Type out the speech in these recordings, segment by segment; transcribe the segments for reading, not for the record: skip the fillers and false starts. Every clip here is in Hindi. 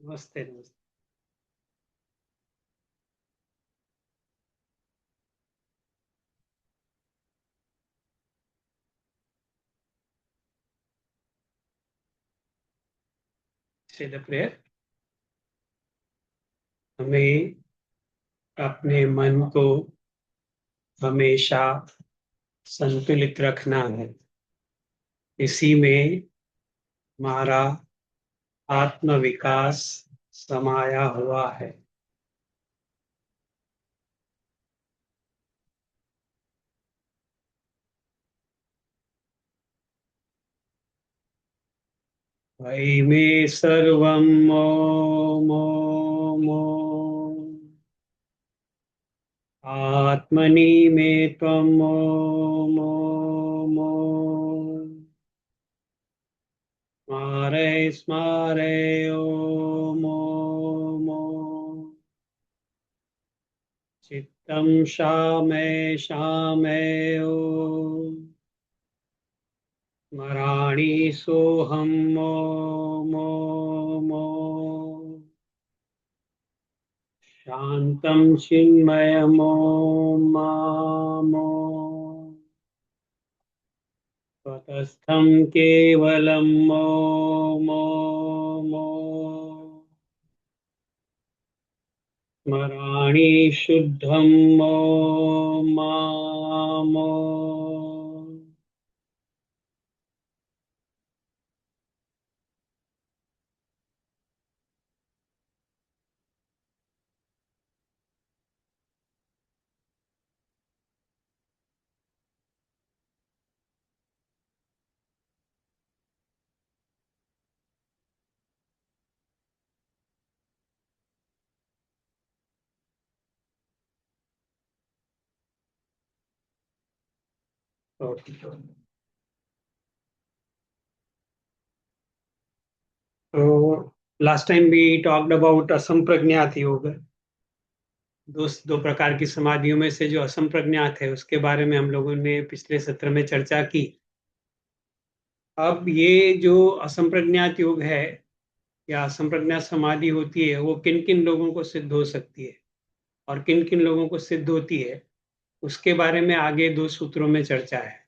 नमस्ते नमस्ते। से द प्रेयर हमें अपने मन को हमेशा संतुलित रखना है। इसी में हमारा आत्म विकास समाया हुआ है। वै मे सर्वं ओम ओम ओम। आत्मनि मे त्वं ओम ओम ओम। स्मारय स्मारय ओम ओम ओम। चित्तं शामय शामय ओम। स्मराणि सोऽहं ॐ ॐ ॐ। शान्तं चिन्मयं ॐ मां ॐ। स्वतस्थं केवलं ॐ ॐ ॐ। स्मराणि शुद्धं ॐ मां ॐ। तो last time we talked about असंप्रज्ञात योग। दो प्रकार की समाधियों में से जो असंप्रज्ञात है उसके बारे में हम लोगों ने पिछले सत्र में चर्चा की। अब ये जो असंप्रज्ञात योग है या असंप्रज्ञात समाधि होती है वो किन किन लोगों को सिद्ध हो सकती है और किन किन लोगों को सिद्ध होती है, उसके बारे में आगे दो सूत्रों में चर्चा है।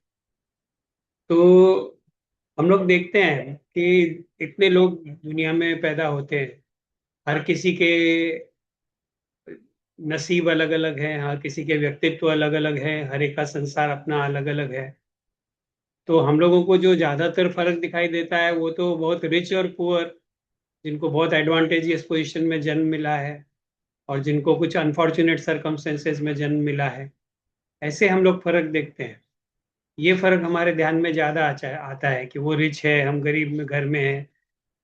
तो हम लोग देखते हैं कि इतने लोग दुनिया में पैदा होते हैं, हर किसी के नसीब अलग अलग है, हर किसी के व्यक्तित्व अलग अलग है, हर एक का संसार अपना अलग अलग है। तो हम लोगों को जो ज्यादातर फर्क दिखाई देता है वो तो बहुत रिच और पुअर, जिनको बहुत एडवांटेजियस पोजीशन में जन्म मिला है और जिनको कुछ अनफॉर्चुनेट सरकमस्टेंसेस में जन्म मिला है, ऐसे हम लोग फर्क देखते हैं। ये फर्क हमारे ध्यान में ज्यादा आता है कि वो रिच है, हम गरीब में घर में हैं,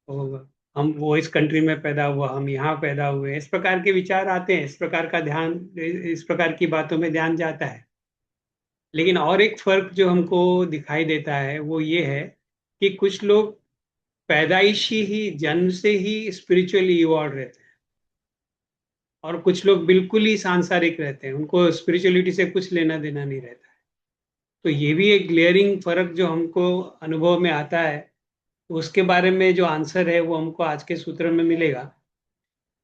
तो हम वो इस कंट्री में पैदा हुआ, हम यहाँ पैदा हुए, इस प्रकार के विचार आते हैं, इस प्रकार का ध्यान, इस प्रकार की बातों में ध्यान जाता है। लेकिन और एक फर्क जो हमको दिखाई देता है वो ये है कि कुछ लोग पैदाइशी ही जन्म से ही स्पिरिचुअली इवॉल्व रहते हैं और कुछ लोग बिल्कुल ही सांसारिक रहते हैं, उनको स्पिरिचुअलिटी से कुछ लेना देना नहीं रहता है। तो ये भी एक ग्लेयरिंग फर्क जो हमको अनुभव में आता है, तो उसके बारे में जो आंसर है वो हमको आज के सूत्र में मिलेगा।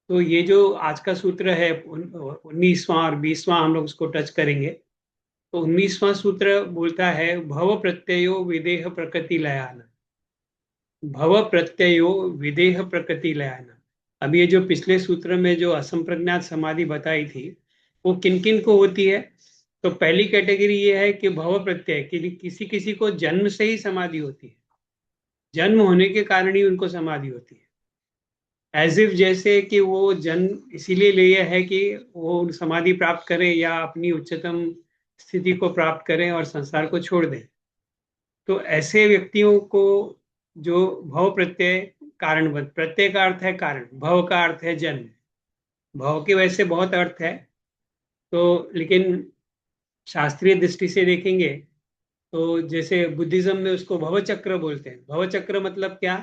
तो ये जो आज का सूत्र है 19वां और 20वां, हम लोग उसको टच करेंगे। तो 19वां सूत्र बोलता है भव प्रत्ययो विदेह प्रकृति लयान। भव प्रत्ययो विदेह प्रकृति लयान। अब ये जो पिछले सूत्र में जो असंप्रज्ञात समाधि बताई थी वो किन किन को होती है। तो पहली कैटेगरी ये है कि भव प्रत्यय कि किसी किसी को जन्म से ही समाधि होती है, जन्म होने के कारण ही उनको समाधि होती है। एज इफ जैसे कि वो जन्म इसीलिए लिए है कि वो समाधि प्राप्त करें या अपनी उच्चतम स्थिति को प्राप्त करें और संसार को छोड़ दें। तो ऐसे व्यक्तियों को जो भव प्रत्यय, कारण, प्रत्यय का अर्थ है कारण, भव का अर्थ है जन्म। भव के वैसे बहुत अर्थ है, तो लेकिन शास्त्रीय दृष्टि से देखेंगे तो जैसे बुद्धिज्म में उसको भव चक्र बोलते हैं। भव चक्र मतलब क्या,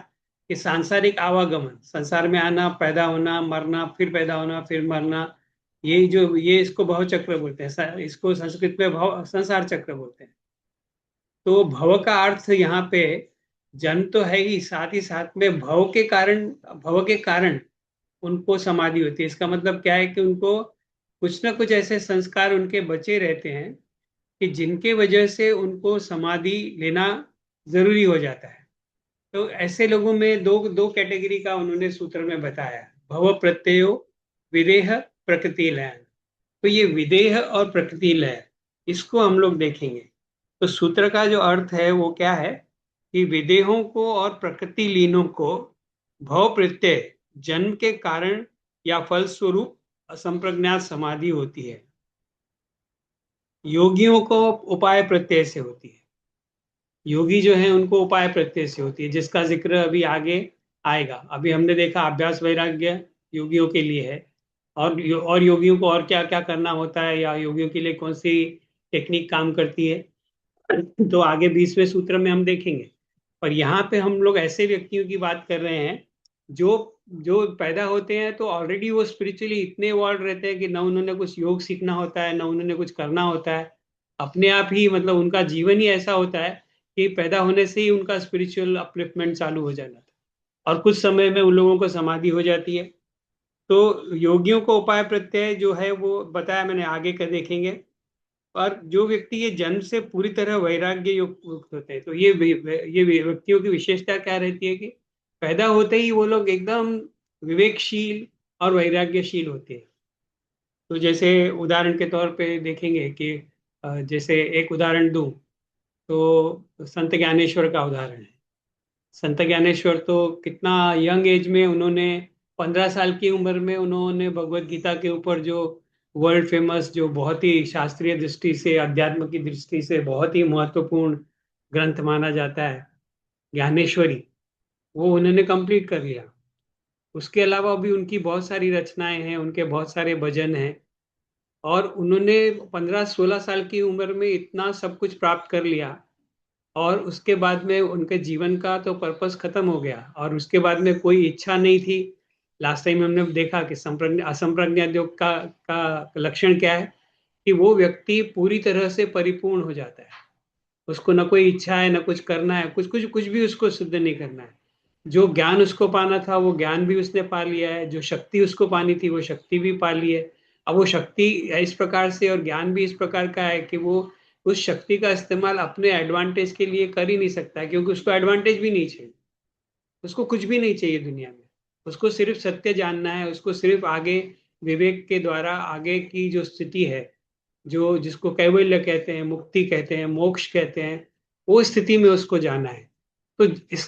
कि सांसारिक आवागमन, संसार में आना, पैदा होना, मरना, फिर पैदा होना, फिर मरना, ये इसको भव चक्र बोलते हैं। इसको संस्कृत में भव संसार चक्र बोलते हैं। तो भव का अर्थ यहाँ पे जन्म तो है ही, साथ में भव के कारण, भव के कारण उनको समाधि होती है। इसका मतलब क्या है कि उनको कुछ ना कुछ ऐसे संस्कार उनके बचे रहते हैं कि जिनके वजह से उनको समाधि लेना जरूरी हो जाता है। तो ऐसे लोगों में दो दो कैटेगरी का उन्होंने सूत्र में बताया, भव प्रत्ययो, विदेह, प्रकृति लय। तो ये विदेह और प्रकृति लय, इसको हम लोग देखेंगे। तो सूत्र का जो अर्थ है वो क्या है कि विदेहों को और प्रकृति लीनों को भव प्रत्यय, जन्म के कारण या फल स्वरूप असंप्रज्ञात समाधि होती है। योगियों को उपाय प्रत्यय से होती है। योगी जो है उनको उपाय प्रत्यय से होती है, जिसका जिक्र अभी आगे आएगा। अभी हमने देखा अभ्यास वैराग्य योगियों के लिए है, और योगियों को और क्या क्या करना होता है, या योगियों के लिए कौन सी टेक्निक काम करती है, तो आगे 20वें सूत्र में हम देखेंगे। पर यहाँ पे हम लोग ऐसे व्यक्तियों की बात कर रहे हैं जो जो पैदा होते हैं तो ऑलरेडी वो स्पिरिचुअली इतने इवॉल्व रहते हैं कि ना उन्होंने कुछ योग सीखना होता है, ना उन्होंने कुछ करना होता है। अपने आप ही मतलब उनका जीवन ही ऐसा होता है कि पैदा होने से ही उनका स्पिरिचुअल अपलिफ्टमेंट चालू हो जाता है, और कुछ समय में उन लोगों को समाधि हो जाती है। तो योगियों को उपाय प्रत्यय जो है वो बताया मैंने, आगे का देखेंगे। और जो व्यक्ति ये जन्म से पूरी तरह वैराग्य युक्त होते हैं, तो ये व्यक्तियों की विशेषता क्या रहती है कि पैदा होते ही वो लोग एकदम विवेकशील और वैराग्यशील होते हैं। तो जैसे उदाहरण के तौर पे देखेंगे कि जैसे एक उदाहरण दूं तो संत ज्ञानेश्वर का उदाहरण है। संत ज्ञानेश्वर तो कितना यंग एज में उन्होंने, 15 साल की उम्र में उन्होंने भगवत गीता के ऊपर जो वर्ल्ड फेमस, जो बहुत ही शास्त्रीय दृष्टि से, अध्यात्म की दृष्टि से बहुत ही महत्वपूर्ण ग्रंथ माना जाता है, ज्ञानेश्वरी, वो उन्होंने कंप्लीट कर लिया। उसके अलावा भी उनकी बहुत सारी रचनाएं हैं, उनके बहुत सारे भजन हैं, और उन्होंने 15-16 साल की उम्र में इतना सब कुछ प्राप्त कर लिया। और उसके बाद में उनके जीवन का तो पर्पस खत्म हो गया, और उसके बाद में कोई इच्छा नहीं थी। लास्ट टाइम हमने देखा कि असंप्रज्ञात योग का लक्षण क्या है कि वो व्यक्ति पूरी तरह से परिपूर्ण हो जाता है। उसको ना कोई इच्छा है, ना कुछ करना है, कुछ कुछ कुछ भी उसको सिद्ध नहीं करना है। जो ज्ञान उसको पाना था वो ज्ञान भी उसने पा लिया है, जो शक्ति उसको पानी थी वो शक्ति भी पा ली है। अब वो शक्ति इस प्रकार से और ज्ञान भी इस प्रकार का है कि वो उस शक्ति का इस्तेमाल अपने एडवांटेज के लिए कर ही नहीं सकता है, क्योंकि उसको एडवांटेज भी नहीं चाहिए। उसको कुछ भी नहीं चाहिए दुनिया में। उसको सिर्फ सत्य जानना है, उसको सिर्फ आगे विवेक के द्वारा आगे की जो स्थिति है, जो जिसको कैवल्य कहते हैं, मुक्ति कहते हैं, मोक्ष कहते हैं, वो स्थिति में उसको जाना है। तो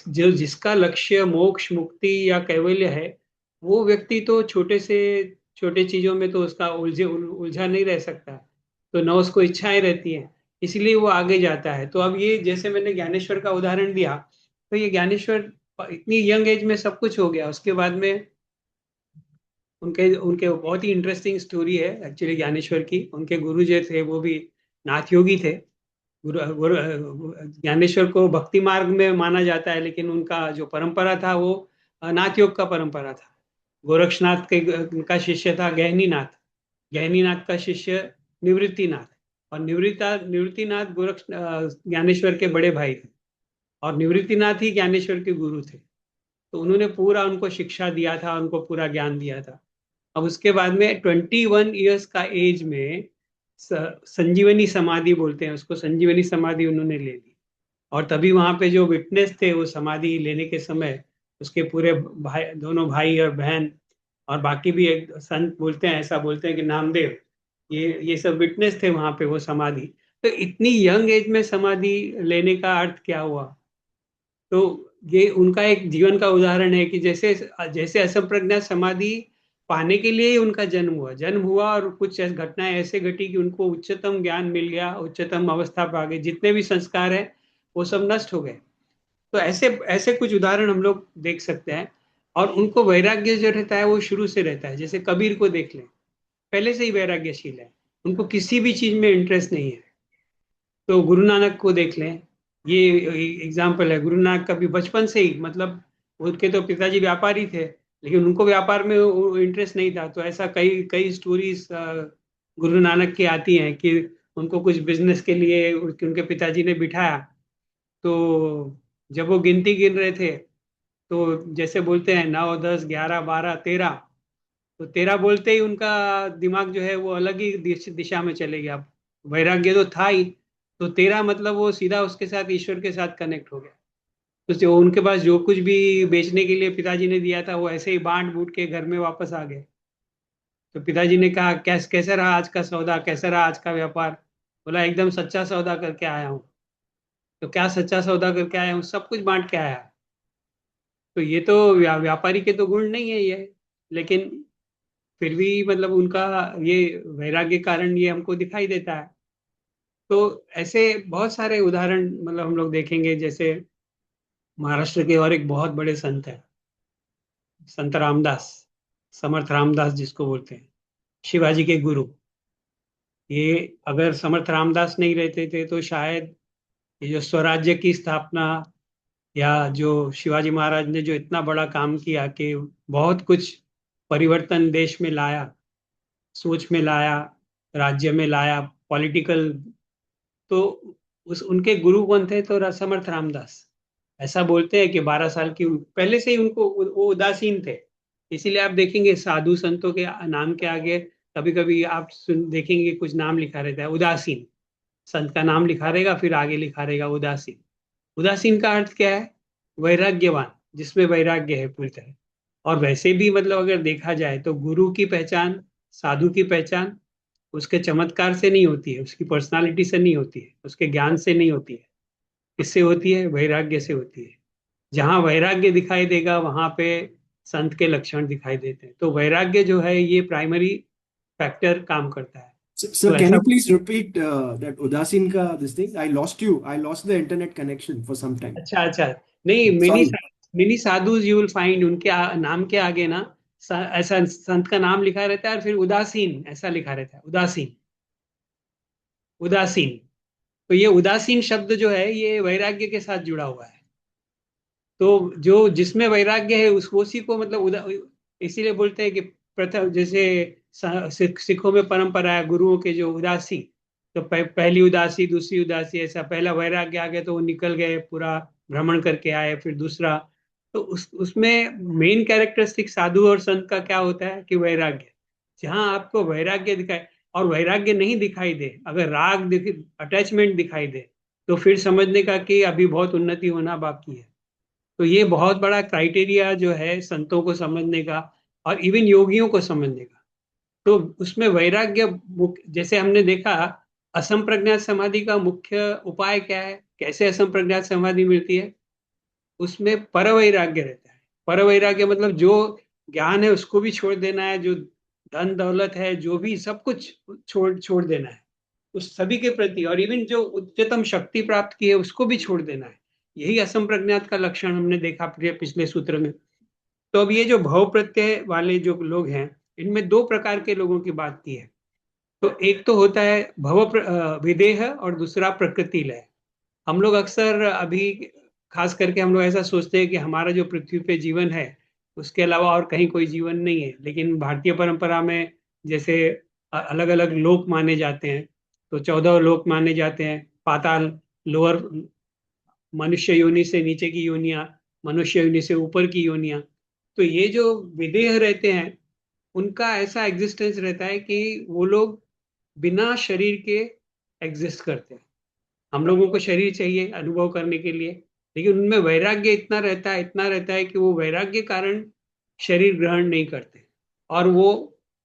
जिसका लक्ष्य मोक्ष, मुक्ति या कैवल्य है, वो व्यक्ति तो छोटे से छोटे चीजों में तो उसका उलझा नहीं रह सकता। तो न उसको इच्छाएं रहती हैं, इसलिए वो आगे जाता है। तो अब ये जैसे मैंने ज्ञानेश्वर का उदाहरण दिया, तो ये ज्ञानेश्वर इतनी यंग एज में सब कुछ हो गया। उसके बाद में उनके उनके बहुत ही इंटरेस्टिंग स्टोरी है एक्चुअली ज्ञानेश्वर की। उनके गुरु जो थे वो भी नाथ योगी थे। गुरु ज्ञानेश्वर को भक्ति मार्ग में माना जाता है, लेकिन उनका जो परंपरा था वो नाथ योग का परंपरा था। गोरक्षनाथ के उनका शिष्य था गहनीनाथ। गहनीनाथ का शिष्य निवृत्तिनाथ। और निवृत्तिनाथ ज्ञानेश्वर के बड़े भाई थे, और निवृत्तिनाथ ही ज्ञानेश्वर के गुरु थे। तो उन्होंने पूरा उनको शिक्षा दिया था, उनको पूरा ज्ञान दिया था। अब उसके बाद में 21 ईयर्स का एज में संजीवनी समाधि बोलते हैं उसको, संजीवनी समाधि उन्होंने ले ली। और तभी वहां पे जो विटनेस थे वो समाधि लेने के समय, उसके पूरे भाई, दोनों भाई और बहन, और बाकी भी एक संत बोलते हैं, ऐसा बोलते हैं कि नामदेव, ये सब विटनेस थे वहां पे वो समाधि। तो इतनी यंग एज में समाधि लेने का अर्थ क्या हुआ? तो ये उनका एक जीवन का उदाहरण है कि जैसे जैसे असंप्रज्ञात समाधि पाने के लिए ही उनका जन्म हुआ और कुछ घटनाएं ऐसे घटी कि उनको उच्चतम ज्ञान मिल गया, उच्चतम अवस्था पा गए, जितने भी संस्कार है वो सब नष्ट हो गए। तो ऐसे ऐसे कुछ उदाहरण हम लोग देख सकते हैं। और उनको वैराग्य जो रहता है वो शुरू से रहता है। जैसे कबीर को देख लें, पहले से ही वैराग्यशील है, उनको किसी भी चीज में इंटरेस्ट नहीं है। तो गुरु नानक को देख लें, ये एग्जाम्पल है। गुरु नानक का भी बचपन से ही, मतलब उनके तो पिताजी व्यापारी थे, लेकिन उनको व्यापार में इंटरेस्ट नहीं था। तो ऐसा कई कई स्टोरीज गुरु नानक की आती हैं कि उनको कुछ बिजनेस के लिए उनके पिताजी ने बिठाया। तो जब वो गिनती गिन रहे थे, तो जैसे बोलते हैं 9, 10, 11, 12, 13, तो तेरा बोलते ही उनका दिमाग जो है वो अलग ही दिशा में चले गया। वैराग्य तो था ही, तो तेरा मतलब वो सीधा उसके साथ, ईश्वर के साथ कनेक्ट हो गया। तो उनके पास जो कुछ भी बेचने के लिए पिताजी ने दिया था वो ऐसे ही बांट बूट के घर में वापस आ गए। तो पिताजी ने कहा, कैसा रहा आज का सौदा, कैसा रहा आज का व्यापार? बोला, एकदम सच्चा सौदा करके आया हूँ। तो क्या सच्चा सौदा करके आया हूँ? सब कुछ बांट के आया। तो ये तो व्यापारी के तो गुण नहीं है ये, लेकिन फिर भी मतलब उनका ये वैराग्य कारण ये हमको दिखाई देता है। तो ऐसे बहुत सारे उदाहरण मतलब हम लोग देखेंगे। जैसे महाराष्ट्र के और एक बहुत बड़े संत है, संत रामदास, समर्थ रामदास जिसको बोलते हैं, शिवाजी के गुरु। ये अगर समर्थ रामदास नहीं रहते थे तो शायद ये जो स्वराज्य की स्थापना, या जो शिवाजी महाराज ने जो इतना बड़ा काम किया कि बहुत कुछ परिवर्तन देश में लाया, सोच में लाया, राज्य में लाया, पॉलिटिकल, तो उस उनके गुरु कौन थे? तो समर्थ रामदास। ऐसा बोलते हैं कि 12 साल की पहले से ही उनको वो उदासीन थे। इसीलिए आप देखेंगे साधु संतों के नाम के आगे कभी कभी आप सुन देखेंगे कुछ नाम लिखा रहता है उदासीन। संत का नाम लिखा रहेगा, फिर आगे लिखा रहेगा उदासीन। उदासीन का अर्थ क्या है? वैराग्यवान, जिसमें वैराग्य है पूरी तरह। और वैसे भी मतलब अगर देखा जाए तो गुरु की पहचान, साधु की पहचान उसके चमत्कार से नहीं होती है, उसकी पर्सनालिटी से नहीं होती है, उसके ज्ञान से नहीं होती है। किससे होती है? वैराग्य से होती है। जहाँ वैराग्य दिखाई देगा वहां पे संत के लक्षण दिखाई देते हैं। तो वैराग्य जो है ये प्राइमरी फैक्टर काम करता है। Sir, तो can ऐसा, you please repeat that Udasin ka this thing? I lost you. I lost the internet connection for some time. अच्छा अच्छा, नहीं, Sorry. Mini Sadhu you will find उनके नाम के आगे ना ऐसा संत का नाम लिखा रहता है और फिर उदासीन ऐसा लिखा रहता है, उदासीन, उदासीन। तो ये उदासीन शब्द जो है ये वैराग्य के साथ जुड़ा हुआ है। तो जो जिसमें वैराग्य है उस उसी को मतलब इसीलिए बोलते हैं कि प्रथम जैसे सिखों में परंपरा है गुरुओं के जो उदासी, तो पहली उदासी, दूसरी उदासी, ऐसा पहला वैराग्य आ गया तो वो निकल गए, पूरा भ्रमण करके आए, फिर दूसरा। तो उसमें मेन कैरेक्टरिस्टिक साधु और संत का क्या होता है कि वैराग्य। जहाँ आपको वैराग्य दिखाए और वैराग्य नहीं दिखाई दे, अगर राग दिख, अटैचमेंट दिखाई दे, तो फिर समझने का कि अभी बहुत उन्नति होना बाकी है। तो ये बहुत बड़ा क्राइटेरिया जो है संतों को समझने का और इवन योगियों को समझने का। तो उसमें वैराग्य जैसे हमने देखा, असंप्रज्ञात समाधि का मुख्य उपाय क्या है? कैसे असंप्रज्ञात समाधि मिलती है? उसमें पर वैराग्य रहता है। पर वैराग्य मतलब जो ज्ञान है उसको भी छोड़ देना है, जो धन दौलत है, जो भी सब कुछ छोड़ छोड़ देना है उस सभी के प्रति, और इवन जो उच्चतम शक्ति प्राप्त की है उसको भी छोड़ देना है। यही असंप्रज्ञात का लक्षण हमने देखा पिछले सूत्र में। तो अब ये जो भव प्रत्यय वाले जो लोग हैं, इनमें दो प्रकार के लोगों की बात की है। तो एक तो होता है विदेह, और दूसरा प्रकृति लय। हम लोग अक्सर अभी खास करके हम लोग ऐसा सोचते हैं कि हमारा जो पृथ्वी पे जीवन है उसके अलावा और कहीं कोई जीवन नहीं है, लेकिन भारतीय परंपरा में जैसे अलग अलग लोक माने जाते हैं। तो 14 लोक माने जाते हैं, पाताल, लोअर, मनुष्य योनि से नीचे की योनियां, मनुष्य योनि से ऊपर की योनियां। तो ये जो विदेह रहते हैं उनका ऐसा एग्जिस्टेंस रहता है कि वो लोग बिना शरीर के एग्जिस्ट करते हैं। हम लोगों को शरीर चाहिए अनुभव करने के लिए, लेकिन उनमें वैराग्य इतना रहता है, इतना रहता है कि वो वैराग्य कारण शरीर ग्रहण नहीं करते, और वो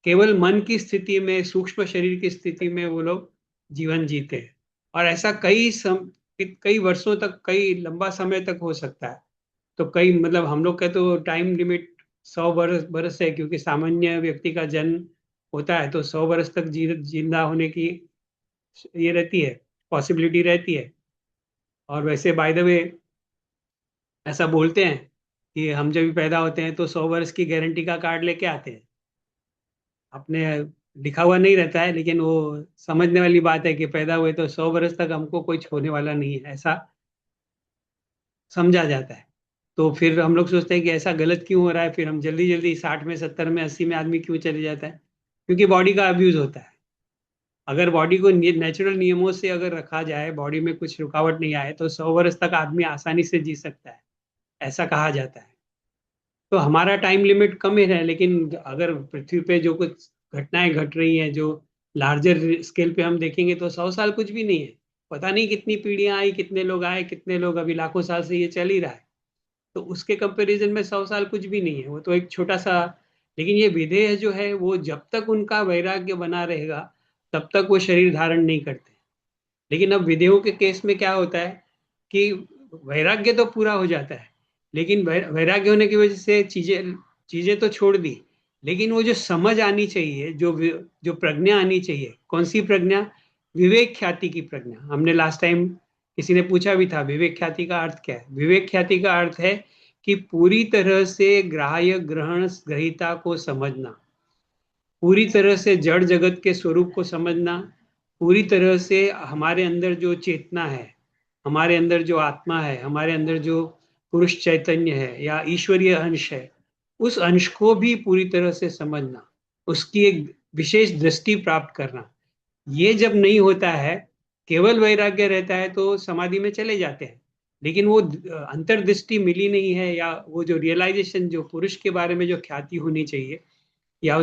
केवल मन की स्थिति में, सूक्ष्म शरीर की स्थिति में वो लोग जीवन जीते हैं। और ऐसा कई वर्षों तक, कई लंबा समय तक हो सकता है। तो कई मतलब हम लोग का तो टाइम लिमिट 100 बरस बरस है, क्योंकि सामान्य व्यक्ति का जन्म होता है तो 100 बरस तक जिंदा होने की ये रहती है, पॉसिबिलिटी रहती है। और वैसे बाय द वे ऐसा बोलते हैं कि हम जब भी पैदा होते हैं तो 100 वर्ष की गारंटी का कार्ड लेके आते हैं अपने। लिखा हुआ नहीं रहता है, लेकिन वो समझने वाली बात है कि पैदा हुए तो 100 वर्ष तक हमको कोई छोने वाला नहीं है, ऐसा समझा जाता है। तो फिर हम लोग सोचते हैं कि ऐसा गलत क्यों हो रहा है, फिर हम जल्दी जल्दी 60 में, 70 में, 80 में आदमी क्यों चले जाता है? क्योंकि बॉडी का अब्यूज होता है। अगर बॉडी को नेचुरल नियमों से अगर रखा जाए, बॉडी में कुछ रुकावट नहीं आए, तो 100 वर्ष तक आदमी आसानी से जी सकता है, ऐसा कहा जाता है। तो हमारा टाइम लिमिट कम है, लेकिन अगर पृथ्वी पे जो कुछ घटनाएं घट रही हैं, जो लार्जर स्केल पे हम देखेंगे, तो 100 साल कुछ भी नहीं है। पता नहीं कितनी पीढ़ियां आई, कितने लोग आए, कितने लोग, अभी लाखों साल से ये चल ही रहा है। तो उसके कंपैरिजन में 100 साल कुछ भी नहीं है, वो तो एक छोटा सा। लेकिन ये विदेह जो है, वो जब तक उनका वैराग्य बना रहेगा तब तक वो शरीर धारण नहीं करते। लेकिन अब विदेहों के केस में क्या होता है कि वैराग्य तो पूरा हो जाता है, लेकिन वैराग्य होने की वजह से चीजें चीजें तो छोड़ दी, लेकिन वो जो समझ आनी चाहिए, जो प्रज्ञा आनी चाहिए, कौन सी प्रज्ञा? विवेक ख्याति की प्रज्ञा। हमने लास्ट टाइम किसी ने पूछा भी था, विवेक ख्याति का अर्थ क्या है? विवेक ख्याति का अर्थ है कि पूरी तरह से ग्राह्य ग्रहण ग्रहिता को समझना, पूरी तरह से जड़ जगत के स्वरूप को समझना, पूरी तरह से हमारे अंदर जो चेतना है, हमारे अंदर जो आत्मा है, हमारे अंदर जो पुरुष चैतन्य है या ईश्वरीय अंश है, उस अंश को भी पूरी तरह से समझना, उसकी एक विशेष दृष्टि प्राप्त करना। ये जब नहीं होता है, केवल वैराग्य रहता है, तो समाधि में चले जाते हैं। लेकिन वो अंतर्दृष्टि मिली नहीं है, या वो जो रियलाइजेशन, जो पुरुष के बारे में जो ख्याति होनी चाहिए, या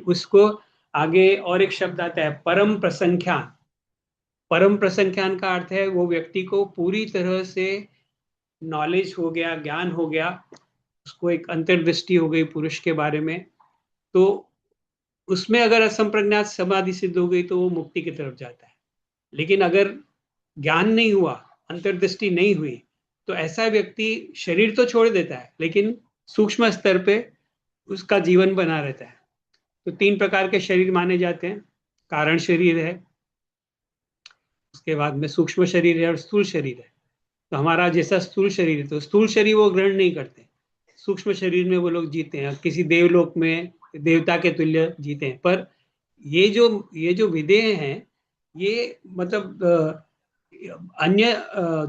उसको आगे और एक शब्द आता है, परम प्रसंख्यान। परम प्रसंख्यान का अर्थ है वो व्यक्ति को पूरी तरह से नॉलेज हो गया, ज्ञान हो गया, उसको एक अंतर्दृष्टि हो गई पुरुष के बारे में। तो उसमें अगर असंप्रज्ञात समाधि सिद्ध हो गई तो वो मुक्ति की तरफ जाता है। लेकिन अगर ज्ञान नहीं हुआ, अंतर्दृष्टि नहीं हुई, तो ऐसा व्यक्ति शरीर तो छोड़ देता है, लेकिन सूक्ष्म स्तर पे उसका जीवन बना रहता है। तो 3 प्रकार के शरीर माने जाते हैं। कारण शरीर है, उसके बाद में सूक्ष्म शरीर है, और स्थूल शरीर है। तो हमारा जैसा स्थूल शरीर है, तो स्थूल शरीर वो ग्रहण नहीं करते, सूक्ष्म शरीर में वो लोग जीते हैं, किसी देवलोक में देवता के तुल्य जीते हैं। पर ये जो विदेह हैं, ये मतलब अन्य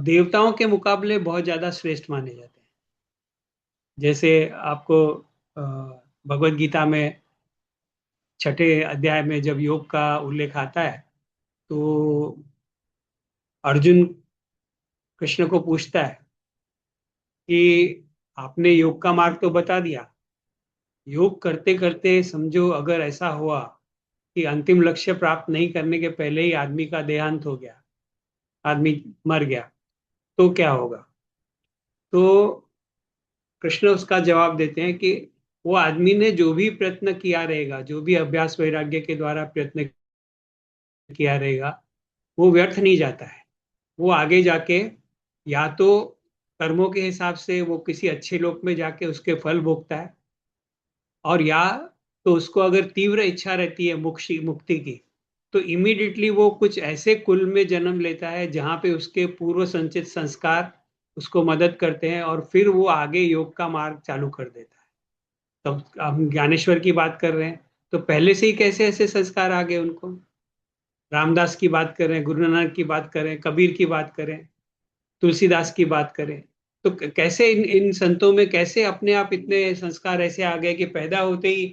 देवताओं के मुकाबले बहुत ज्यादा श्रेष्ठ माने जाते हैं। जैसे आपको भगवत गीता में 6 अध्याय में जब योग का उल्लेख आता है, तो अर्जुन कृष्ण को पूछता है कि आपने योग का मार्ग तो बता दिया, योग करते करते समझो अगर ऐसा हुआ कि अंतिम लक्ष्य प्राप्त नहीं करने के पहले ही आदमी का देहांत हो गया, आदमी मर गया, तो क्या होगा? तो कृष्ण उसका जवाब देते हैं कि वो आदमी ने जो भी प्रयत्न किया रहेगा, जो भी अभ्यास वैराग्य के द्वारा प्रयत्न किया रहेगा, वो व्यर्थ नहीं जाता है। वो आगे जाके या तो कर्मों के हिसाब से वो किसी अच्छे लोक में जाके उसके फल भोगता है, और या तो उसको अगर तीव्र इच्छा रहती है मुक्ति मुक्ति की, तो इमीडिएटली वो कुछ ऐसे कुल में जन्म लेता है जहाँ पे उसके पूर्व संचित संस्कार उसको मदद करते हैं, और फिर वो आगे योग का मार्ग चालू कर देता है। तब हम ज्ञानेश्वर की बात कर रहे हैं, तो पहले से ही कैसे ऐसे संस्कार आ गए उनको। रामदास की बात करें, गुरु नानक की बात करें, कबीर की बात करें, तुलसीदास की बात करें, तो कैसे इन इन संतों में कैसे अपने आप इतने संस्कार ऐसे आ गए कि पैदा होते ही,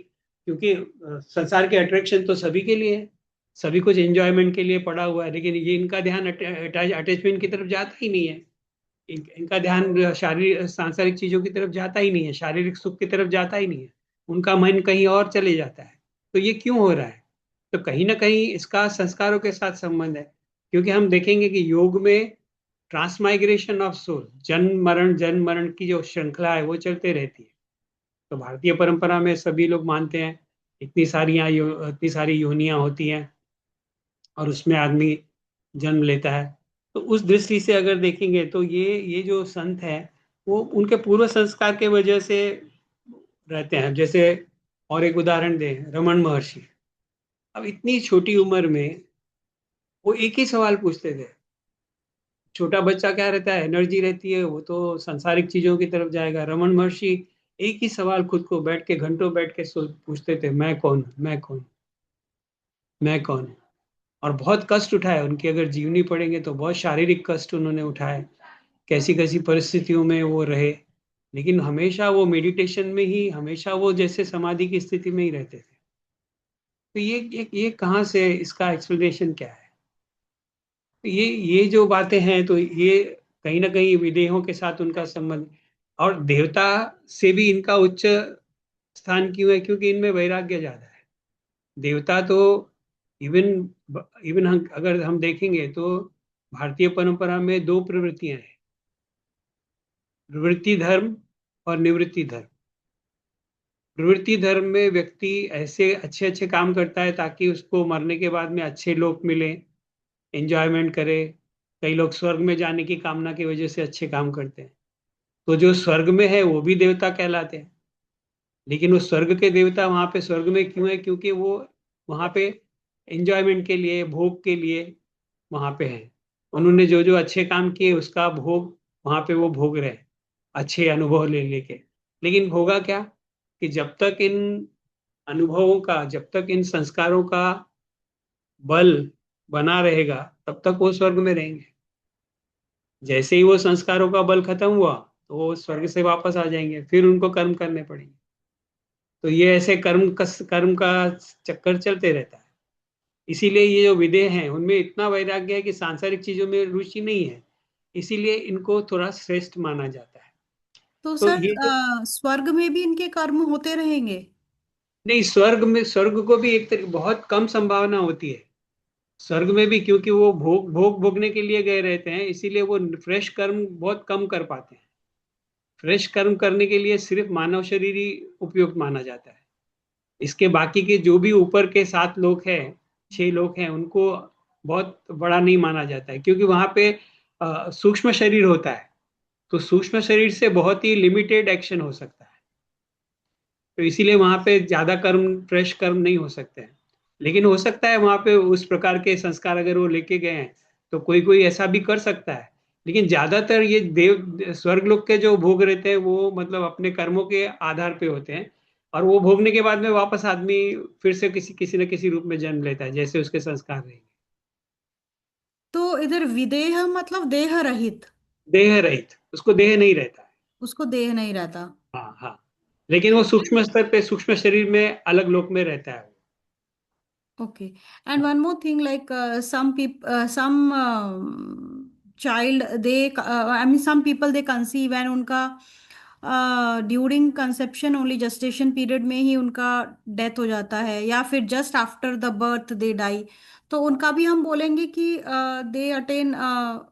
क्योंकि संसार के अट्रैक्शन तो सभी के लिए है, सभी कुछ एंजॉयमेंट के लिए पड़ा हुआ है, लेकिन ये इनका ध्यान अटैचमेंट की तरफ जाता ही नहीं है। इनका ध्यान शारीरिक सांसारिक चीजों की तरफ जाता ही नहीं है, शारीरिक सुख की तरफ जाता ही नहीं है, उनका मन कहीं और चले जाता है। तो ये क्यों हो रहा है? तो कहीं ना कहीं इसका संस्कारों के साथ संबंध है। क्योंकि हम देखेंगे कि योग में ट्रांसमाइग्रेशन ऑफ सोल, जन्म मरण की जो श्रृंखला है वो चलते रहती है। तो भारतीय परंपरा में सभी लोग मानते हैं इतनी सारी योनियां होती हैं, और उसमें आदमी जन्म लेता है। तो उस दृष्टि से अगर देखेंगे तो ये जो संत है, वो उनके पूर्व संस्कार के वजह से रहते हैं। जैसे और एक उदाहरण दें, रमन महर्षि। अब इतनी छोटी उम्र में वो एक ही सवाल पूछते थे। छोटा बच्चा क्या रहता है, एनर्जी रहती है, वो तो सांसारिक चीजों की तरफ जाएगा। रमन महर्षि एक ही सवाल खुद को बैठ के घंटों बैठ के पूछते थे, मैं कौन, मैं कौन, मैं कौन। और बहुत कष्ट उठाए, उनकी अगर जीवनी पढ़ेंगे तो बहुत शारीरिक कष्ट उन्होंने उठाए, कैसी कैसी परिस्थितियों में वो रहे, लेकिन हमेशा वो मेडिटेशन में ही, हमेशा वो जैसे समाधि की स्थिति में ही रहते थे। तो ये कहाँ से, इसका एक्सप्लेनेशन क्या है? तो ये जो बातें हैं, तो ये कहीं ना कहीं विदेहों के साथ उनका संबंध। और देवता से भी इनका उच्च स्थान क्यों है? क्योंकि इनमें वैराग्य ज्यादा है। देवता तो इवन इवन हम अगर हम देखेंगे तो भारतीय परंपरा में दो प्रवृत्तियां हैं, प्रवृत्ति धर्म और निवृत्ति धर्म। प्रवृत्ति धर्म में व्यक्ति ऐसे अच्छे अच्छे काम करता है ताकि उसको मरने के बाद में अच्छे लोग मिले, एंजॉयमेंट करे। कई लोग स्वर्ग में जाने की कामना की वजह से अच्छे काम करते हैं। तो जो स्वर्ग में है वो भी देवता कहलाते हैं। लेकिन वो स्वर्ग के देवता वहां पे स्वर्ग में क्यों है? क्योंकि वो वहां पे एंजॉयमेंट के लिए, भोग के लिए वहां पे हैं। उन्होंने जो जो अच्छे काम किए उसका भोग वहां पे वो भोग रहे हैं, अच्छे अनुभव ले लेके। लेकिन होगा क्या कि जब तक इन अनुभवों का, जब तक इन संस्कारों का बल बना रहेगा तब तक वो स्वर्ग में रहेंगे। जैसे ही वो संस्कारों का बल खत्म हुआ तो वो स्वर्ग से वापस आ जाएंगे, फिर उनको कर्म करने पड़ेंगे। तो ये ऐसे कर्म का चक्कर चलते रहता है। इसीलिए ये जो विदेह हैं उनमें इतना वैराग्य है कि सांसारिक चीजों में रुचि नहीं है, इसीलिए इनको थोड़ा श्रेष्ठ माना जाता है। तो तो सर ये जो, स्वर्ग में भी इनके कर्म होते रहेंगे? नहीं, स्वर्ग को भी एक तरह बहुत कम संभावना होती है स्वर्ग में भी, क्योंकि वो भोगने के लिए गए रहते हैं, इसीलिए वो फ्रेश कर्म बहुत कम कर पाते हैं। फ्रेश कर्म करने के लिए सिर्फ मानव शरीर ही उपयुक्त माना जाता है। इसके बाकी के जो भी ऊपर के 7 लोग हैं, 6 लोग हैं, उनको बहुत बड़ा नहीं माना जाता है, क्योंकि वहां पे सूक्ष्म शरीर होता है। तो सूक्ष्म शरीर से बहुत ही लिमिटेड एक्शन हो सकता है। तो इसीलिए वहां पे ज्यादा कर्म, फ्रेश कर्म नहीं हो सकते हैं। लेकिन हो सकता है वहां पे उस प्रकार के संस्कार अगर वो लेके गए हैं तो कोई कोई ऐसा भी कर सकता है। लेकिन ज्यादातर ये देव स्वर्ग लोग के जो भोग रहते हैं वो मतलब अपने कर्मों के आधार पे होते हैं। और वो भोगने के बाद में वापस आदमी फिर से किसी किसी न किसी रूप में जन्म लेता है, जैसे उसके संस्कार रहेंगे। तो इधर विदेह मतलब देह रहित? देह रहित, उसको देह नहीं रहता है। उसको देह नहीं रहता? हाँ हाँ। लेकिन वो सूक्ष्म स्तर पे, सूक्ष्म शरीर में अलग लोक में रहता है। Okay. And one more thing, like some people, some child, I mean, some people they conceive and उनका during conception only gestation period में ही उनका डेथ हो जाता है, या फिर just after the birth they die. तो उनका भी हम बोलेंगे कि दे अटेन नहीं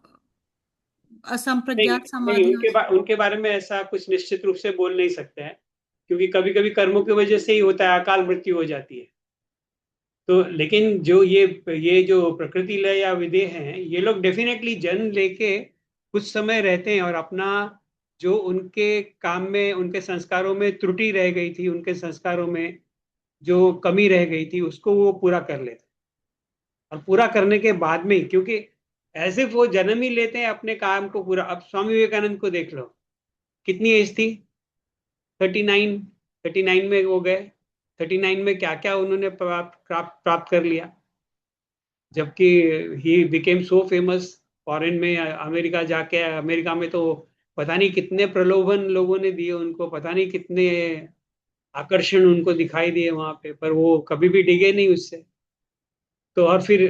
असंप्रज्ञात नहीं, समाधि? उनके बारे में ऐसा कुछ निश्चित रूप से बोल नहीं सकते हैं, क्योंकि कभी कभी कर्मों की वजह से ही होता है, अकाल मृत्यु हो जाती है। तो लेकिन जो ये जो प्रकृति लय या विदेह हैं, ये लोग डेफिनेटली जन्म लेके कुछ समय रहते हैं और अपना जो उनके काम में, उनके संस्कारों में त्रुटि रह गई थी, उनके संस्कारों में जो कमी रह गई थी उसको वो पूरा कर लेते हैं। और पूरा करने के बाद में, क्योंकि ऐसे वो जन्म ही लेते हैं अपने काम को पूरा। अब स्वामी विवेकानंद को देख लो, कितनी एज थी? 39। 39 में वो गए। 39 में क्या क्या उन्होंने प्राप्त कर लिया, जबकि he became so famous foreign में, अमेरिका जाके। अमेरिका में तो पता नहीं कितने प्रलोभन लोगों ने दिए उनको, पता नहीं कितने आकर्षण उनको दिखाई दिए वहां पे, पर वो कभी भी डिगे नहीं उससे। तो और फिर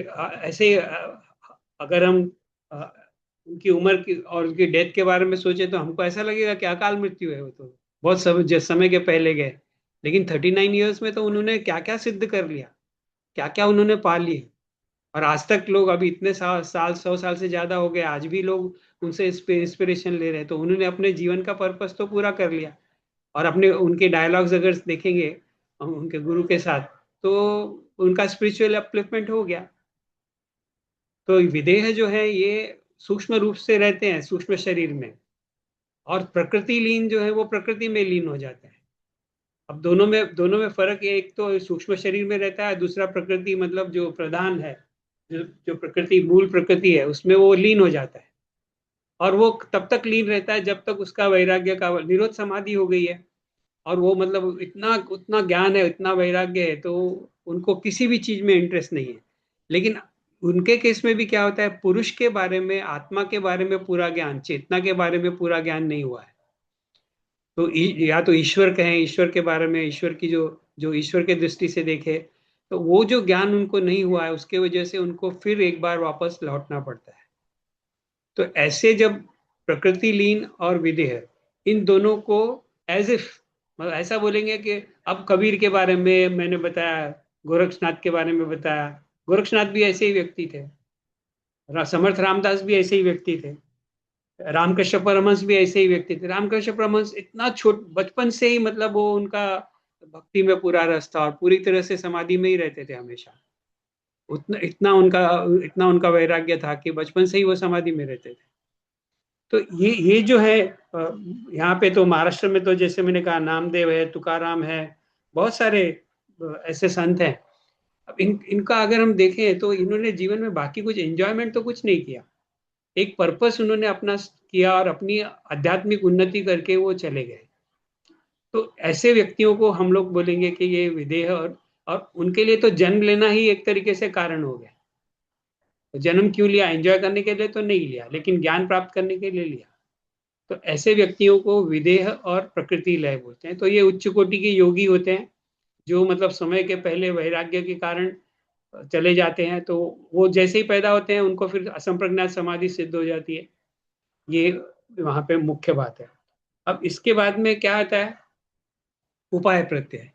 ऐसे अगर हम अ, उनकी उम्र की और उनकी डेथ के बारे में सोचे तो हमको ऐसा लगेगा कि अकाल मृत्यु है। वो तो बहुत समय के पहले गए। लेकिन 39 ईयर्स में तो उन्होंने क्या क्या सिद्ध कर लिया, क्या क्या उन्होंने पा लिए। और आज तक लोग, अभी इतने साल 100 साल से ज्यादा हो गए, आज भी लोग उनसे इंस्पिरेशन ले रहे हैं। तो उन्होंने अपने जीवन का पर्पस तो पूरा कर लिया। और अपने उनके डायलॉग्स अगर देखेंगे हम उनके गुरु के साथ, तो उनका स्पिरिचुअल अपलिफ्टमेंट हो गया। तो विदेह जो है ये सूक्ष्म रूप से रहते हैं सूक्ष्म शरीर में, और प्रकृति लीन जो है वो प्रकृति में लीन हो जाता है। अब दोनों में फर्क है, एक तो सूक्ष्म शरीर में रहता है, दूसरा प्रकृति मतलब जो प्रधान है, जो प्रकृति, मूल प्रकृति है, उसमें वो लीन हो जाता है। और वो तब तक लीन रहता है जब तक उसका वैराग्य का निरोध समाधि हो गई है। और वो मतलब इतना उतना ज्ञान है, इतना वैराग्य है, तो उनको किसी भी चीज में इंटरेस्ट नहीं है। लेकिन उनके केस में भी क्या होता है, पुरुष के बारे में, आत्मा के बारे में पूरा ज्ञान, चेतना के बारे में पूरा ज्ञान नहीं हुआ है। तो या तो ईश्वर कहें, ईश्वर के बारे में, ईश्वर की जो जो ईश्वर के दृष्टि से देखे, तो वो जो ज्ञान उनको नहीं हुआ है, उसके वजह से उनको फिर एक बार वापस लौटना पड़ता है। तो ऐसे जब प्रकृति लीन और विदेह, इन दोनों को एज इफ, मतलब ऐसा बोलेंगे कि अब कबीर के बारे में मैंने बताया, गोरक्षनाथ के बारे में बताया, गोरक्षनाथ भी ऐसे ही व्यक्ति थे, समर्थ रामदास भी ऐसे ही व्यक्ति थे, रामकृष्ण परमहंस भी ऐसे ही व्यक्ति थे। रामकृष्ण परमहंस इतना छोट बचपन से ही, मतलब वो उनका भक्ति में पूरा रस था और पूरी तरह से समाधि में ही रहते थे हमेशा। उतना इतना उनका वैराग्य था कि बचपन से ही वो समाधि में रहते थे। तो ये जो है यहाँ पे तो महाराष्ट्र में तो जैसे मैंने कहा नामदेव है, तुकाराम है, बहुत सारे ऐसे संत हैं। अब इनका अगर हम देखें तो इन्होंने जीवन में बाकी कुछ एंजॉयमेंट तो कुछ नहीं किया, एक पर्पस उन्होंने अपना किया और अपनी आध्यात्मिक उन्नति करके वो चले गए। तो ऐसे व्यक्तियों को हम लोग बोलेंगे कि ये विदेह, और उनके लिए तो जन्म लेना ही एक तरीके से कारण हो गया। तो जन्म क्यों लिया? एंजॉय करने के लिए तो नहीं लिया, लेकिन ज्ञान प्राप्त करने के लिए लिया। तो ऐसे व्यक्तियों को विदेह और प्रकृति लय बोलते हैं। तो ये उच्च कोटि के योगी होते हैं जो मतलब समय के पहले वैराग्य के कारण चले जाते हैं। तो वो जैसे ही पैदा होते हैं उनको फिर असंप्रज्ञात समाधि सिद्ध हो जाती है। ये वहां पे मुख्य बात है। अब इसके बाद में क्या आता है? उपाय प्रत्यय।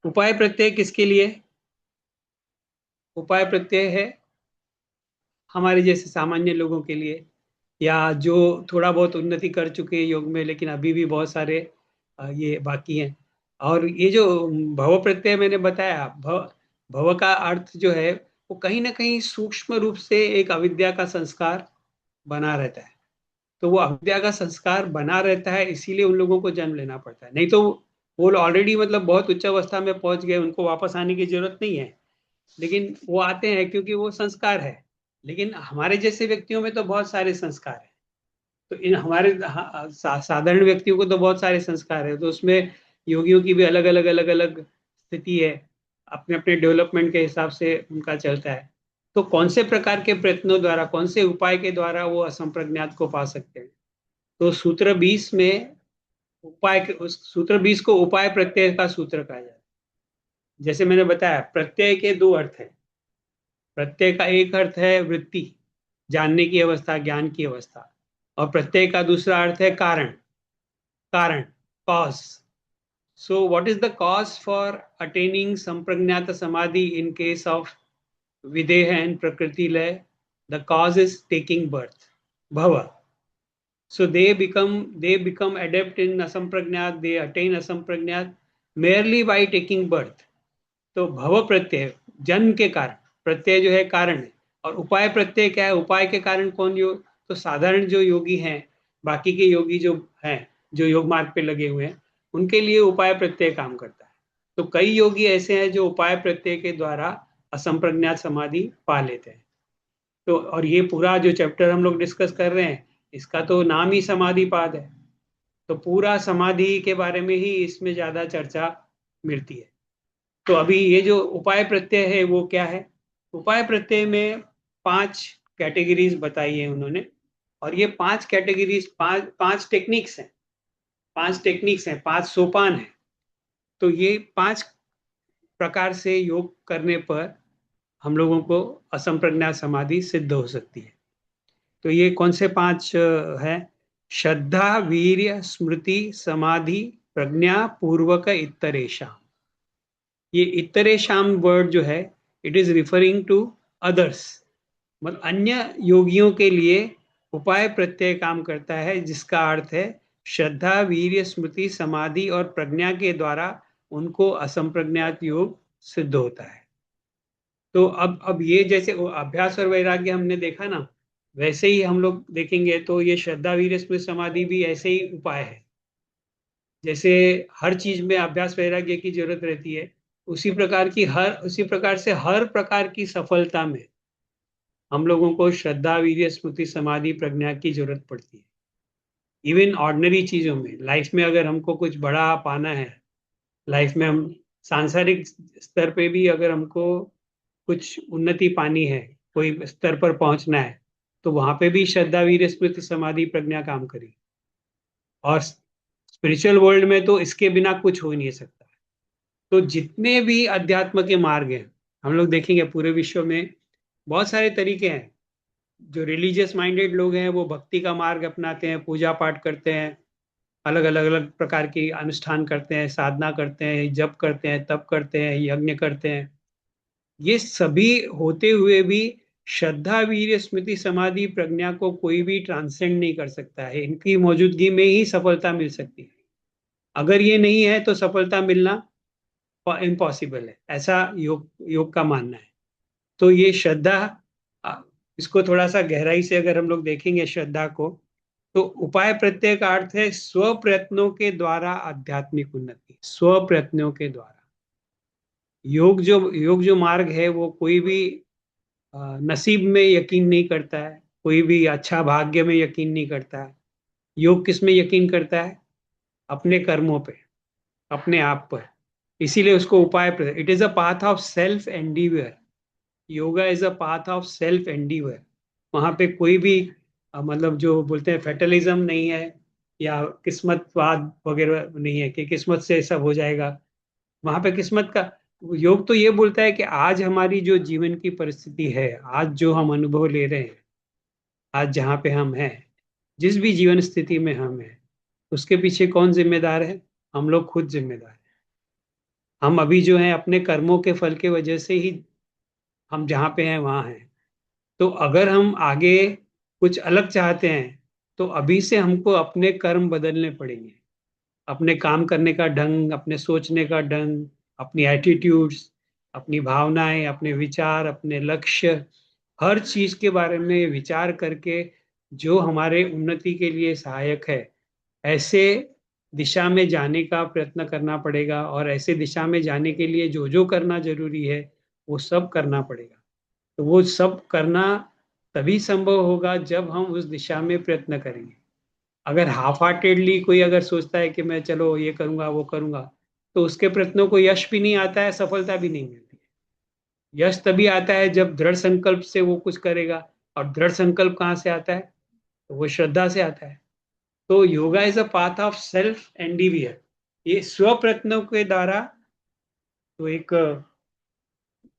उपाय प्रत्यय किसके लिए? उपाय प्रत्यय है हमारे जैसे सामान्य लोगों के लिए, या जो थोड़ा बहुत उन्नति कर चुके हैं योग में, लेकिन अभी भी बहुत सारे ये बाकी हैं। और ये जो भव प्रत्यय मैंने बताया, भव का अर्थ जो है वो कहीं ना कहीं सूक्ष्म रूप से एक अविद्या का संस्कार बना रहता है। तो वो अविद्या का संस्कार बना रहता है, इसीलिए उन लोगों को जन्म लेना पड़ता है। नहीं तो वो ऑलरेडी मतलब बहुत उच्च अवस्था में पहुंच गए, उनको वापस आने की जरूरत नहीं है, लेकिन वो आते हैं क्योंकि वो संस्कार है। लेकिन हमारे जैसे व्यक्तियों में तो बहुत सारे संस्कार है। तो इन हमारे साधारण व्यक्तियों को तो बहुत सारे संस्कार है, तो उसमें योगियों की भी अलग अलग अलग अलग स्थिति है, अपने अपने डेवलपमेंट के हिसाब से उनका चलता है। तो कौन से प्रकार के प्रयत्नों द्वारा, कौन से उपाय के द्वारा वो असंप्रज्ञात को पा सकते हैं? तो सूत्र 20 में उस सूत्र 20 को उपाय प्रत्यय का सूत्र कहा जाता है। जैसे मैंने बताया, प्रत्यय के दो अर्थ हैं। प्रत्यय का एक अर्थ है वृत्ति, जानने की अवस्था, ज्ञान की अवस्था, और प्रत्यय का दूसरा अर्थ है कारण, कारण, cause. So what is the cause for attaining संप्रज्ञात समाधि in case of videha and prakriti lay? The cause is taking birth, bhava. So they become adept in asampragnat, they attain asampragnat merely by taking birth. तो भव प्रत्यय जन्म के कारण, प्रत्यय जो है कारण है, और उपाय प्रत्यय क्या है? उपाय के कारण कौन? योग। तो साधारण जो योगी हैं, बाकी के योगी जो हैं, जो योग मार्ग पे लगे हुए हैं, उनके लिए उपाय प्रत्यय काम करता है। तो कई योगी ऐसे हैं जो उपाय प्रत्यय के द्वारा असंप्रज्ञात समाधि पा लेते हैं। तो और ये पूरा जो चैप्टर हम लोग डिस्कस कर रहे हैं, इसका तो नाम ही समाधि पाद है। तो पूरा समाधि के बारे में ही इसमें ज्यादा चर्चा मिलती है। तो अभी ये जो उपाय प्रत्यय है वो क्या है? उपाय प्रत्यय में 5 कैटेगरीज बताई है उन्होंने, और ये 5 कैटेगरीज, पांच टेक्निक्स हैं, 5 सोपान हैं। तो ये 5 प्रकार से योग करने पर हम लोगों को असंप्रज्ञात समाधि सिद्ध हो सकती है। तो ये कौन से 5 है? श्रद्धा, वीर्य, स्मृति, समाधि, प्रज्ञा, पूर्वक, इत्तरेशा। ये इत्तरेशाम वर्ड जो है, it is referring to others, मतलब अन्य योगियों के लिए उपाय प्रत्यय काम करता है, जिसका अर्थ है श्रद्धा, वीर्य, स्मृति, समाधि और प्रज्ञा के द्वारा उनको असंप्रज्ञात योग सिद्ध होता है। तो अब ये जैसे अभ्यास और वैराग्य हमने देखा ना, वैसे ही हम लोग देखेंगे तो ये श्रद्धा, वीर्य, स्मृति, समाधि भी ऐसे ही उपाय है। जैसे हर चीज में अभ्यास वैराग्य की जरूरत रहती है, उसी प्रकार से हर प्रकार की सफलता में हम लोगों को श्रद्धा, वीर्य, स्मृति, समाधि, प्रज्ञा की जरूरत पड़ती है। इवन ऑर्डिनरी चीजों में, लाइफ में अगर हमको कुछ बड़ा पाना है, लाइफ में हम सांसारिक स्तर पे भी अगर हमको कुछ उन्नति पानी है, कोई स्तर पर पहुंचना है, तो वहां पे भी श्रद्धा, वीर्य, स्मृति, समाधि, प्रज्ञा काम करेगी। और स्पिरिचुअल वर्ल्ड में तो इसके बिना कुछ हो ही नहीं सकता। तो जितने भी अध्यात्म के मार्ग हैं, हम लोग देखेंगे पूरे विश्व में बहुत सारे तरीके हैं। जो रिलीजियस माइंडेड लोग हैं वो भक्ति का मार्ग अपनाते हैं, पूजा पाठ करते हैं, अलग अलग अलग प्रकार की अनुष्ठान करते हैं, साधना करते हैं, जप करते हैं, तप करते हैं, यज्ञ करते हैं। ये सभी होते हुए भी श्रद्धा, वीर्य, स्मृति, समाधि, प्रज्ञा को कोई भी ट्रांसेंड नहीं कर सकता है। इनकी मौजूदगी में ही सफलता मिल सकती है। अगर ये नहीं है तो सफलता मिलना इम्पॉसिबल है, ऐसा योग योग का मानना है। तो ये श्रद्धा, अ, इसको थोड़ा सा गहराई से अगर हम लोग देखेंगे श्रद्धा को, तो उपाय प्रत्यय का अर्थ है स्व प्रयत्नों के द्वारा आध्यात्मिक उन्नति, स्व प्रयत्नों के द्वारा। योग जो मार्ग है वो कोई भी नसीब में यकीन नहीं करता है, कोई भी अच्छा भाग्य में यकीन नहीं करता है। योग किस में यकीन करता है? अपने कर्मों पे, अपने आप पर। इसीलिए उसको उपाय, it is a path of self endeavour. Yoga is a path of self endeavour. वहां पे कोई भी मतलब जो बोलते हैं फेटलिज्म नहीं है, या किस्मतवाद वगैरह नहीं है कि किस्मत से सब हो जाएगा। वहां पे किस्मत का, योग तो ये बोलता है कि आज हमारी जो जीवन की परिस्थिति है, आज जो हम अनुभव ले रहे हैं, आज जहाँ पे हम हैं, जिस भी जीवन स्थिति में हम हैं, उसके पीछे कौन जिम्मेदार है? हम लोग खुद जिम्मेदार हैं। हम अभी जो हैं अपने कर्मों के फल के वजह से ही हम जहाँ पे हैं वहाँ हैं। तो अगर हम आगे कुछ अलग चाहते हैं, तो अभी से हमको अपने कर्म बदलने पड़ेंगे। अपने काम करने का ढंग, अपने सोचने का ढंग, अपनी एटीट्यूड्स, अपनी भावनाएं, अपने विचार, अपने लक्ष्य, हर चीज के बारे में विचार करके जो हमारे उन्नति के लिए सहायक है, ऐसे दिशा में जाने का प्रयत्न करना पड़ेगा। और ऐसे दिशा में जाने के लिए जो जो करना जरूरी है वो सब करना पड़ेगा। तो वो सब करना तभी संभव होगा जब हम उस दिशा में प्रयत्न करेंगे। अगर हाफ हार्टेडली कोई अगर सोचता है कि मैं चलो ये करूंगा वो करूंगा, तो उसके प्रयत्नों को यश भी नहीं आता है, सफलता भी नहीं मिलती है। यश तभी आता है जब दृढ़ संकल्प से वो कुछ करेगा। और दृढ़ संकल्प कहाँ से आता है? तो वो श्रद्धा से आता है। तो yoga is a path of self endeavour. ये स्व प्रयत्नों के द्वारा। तो एक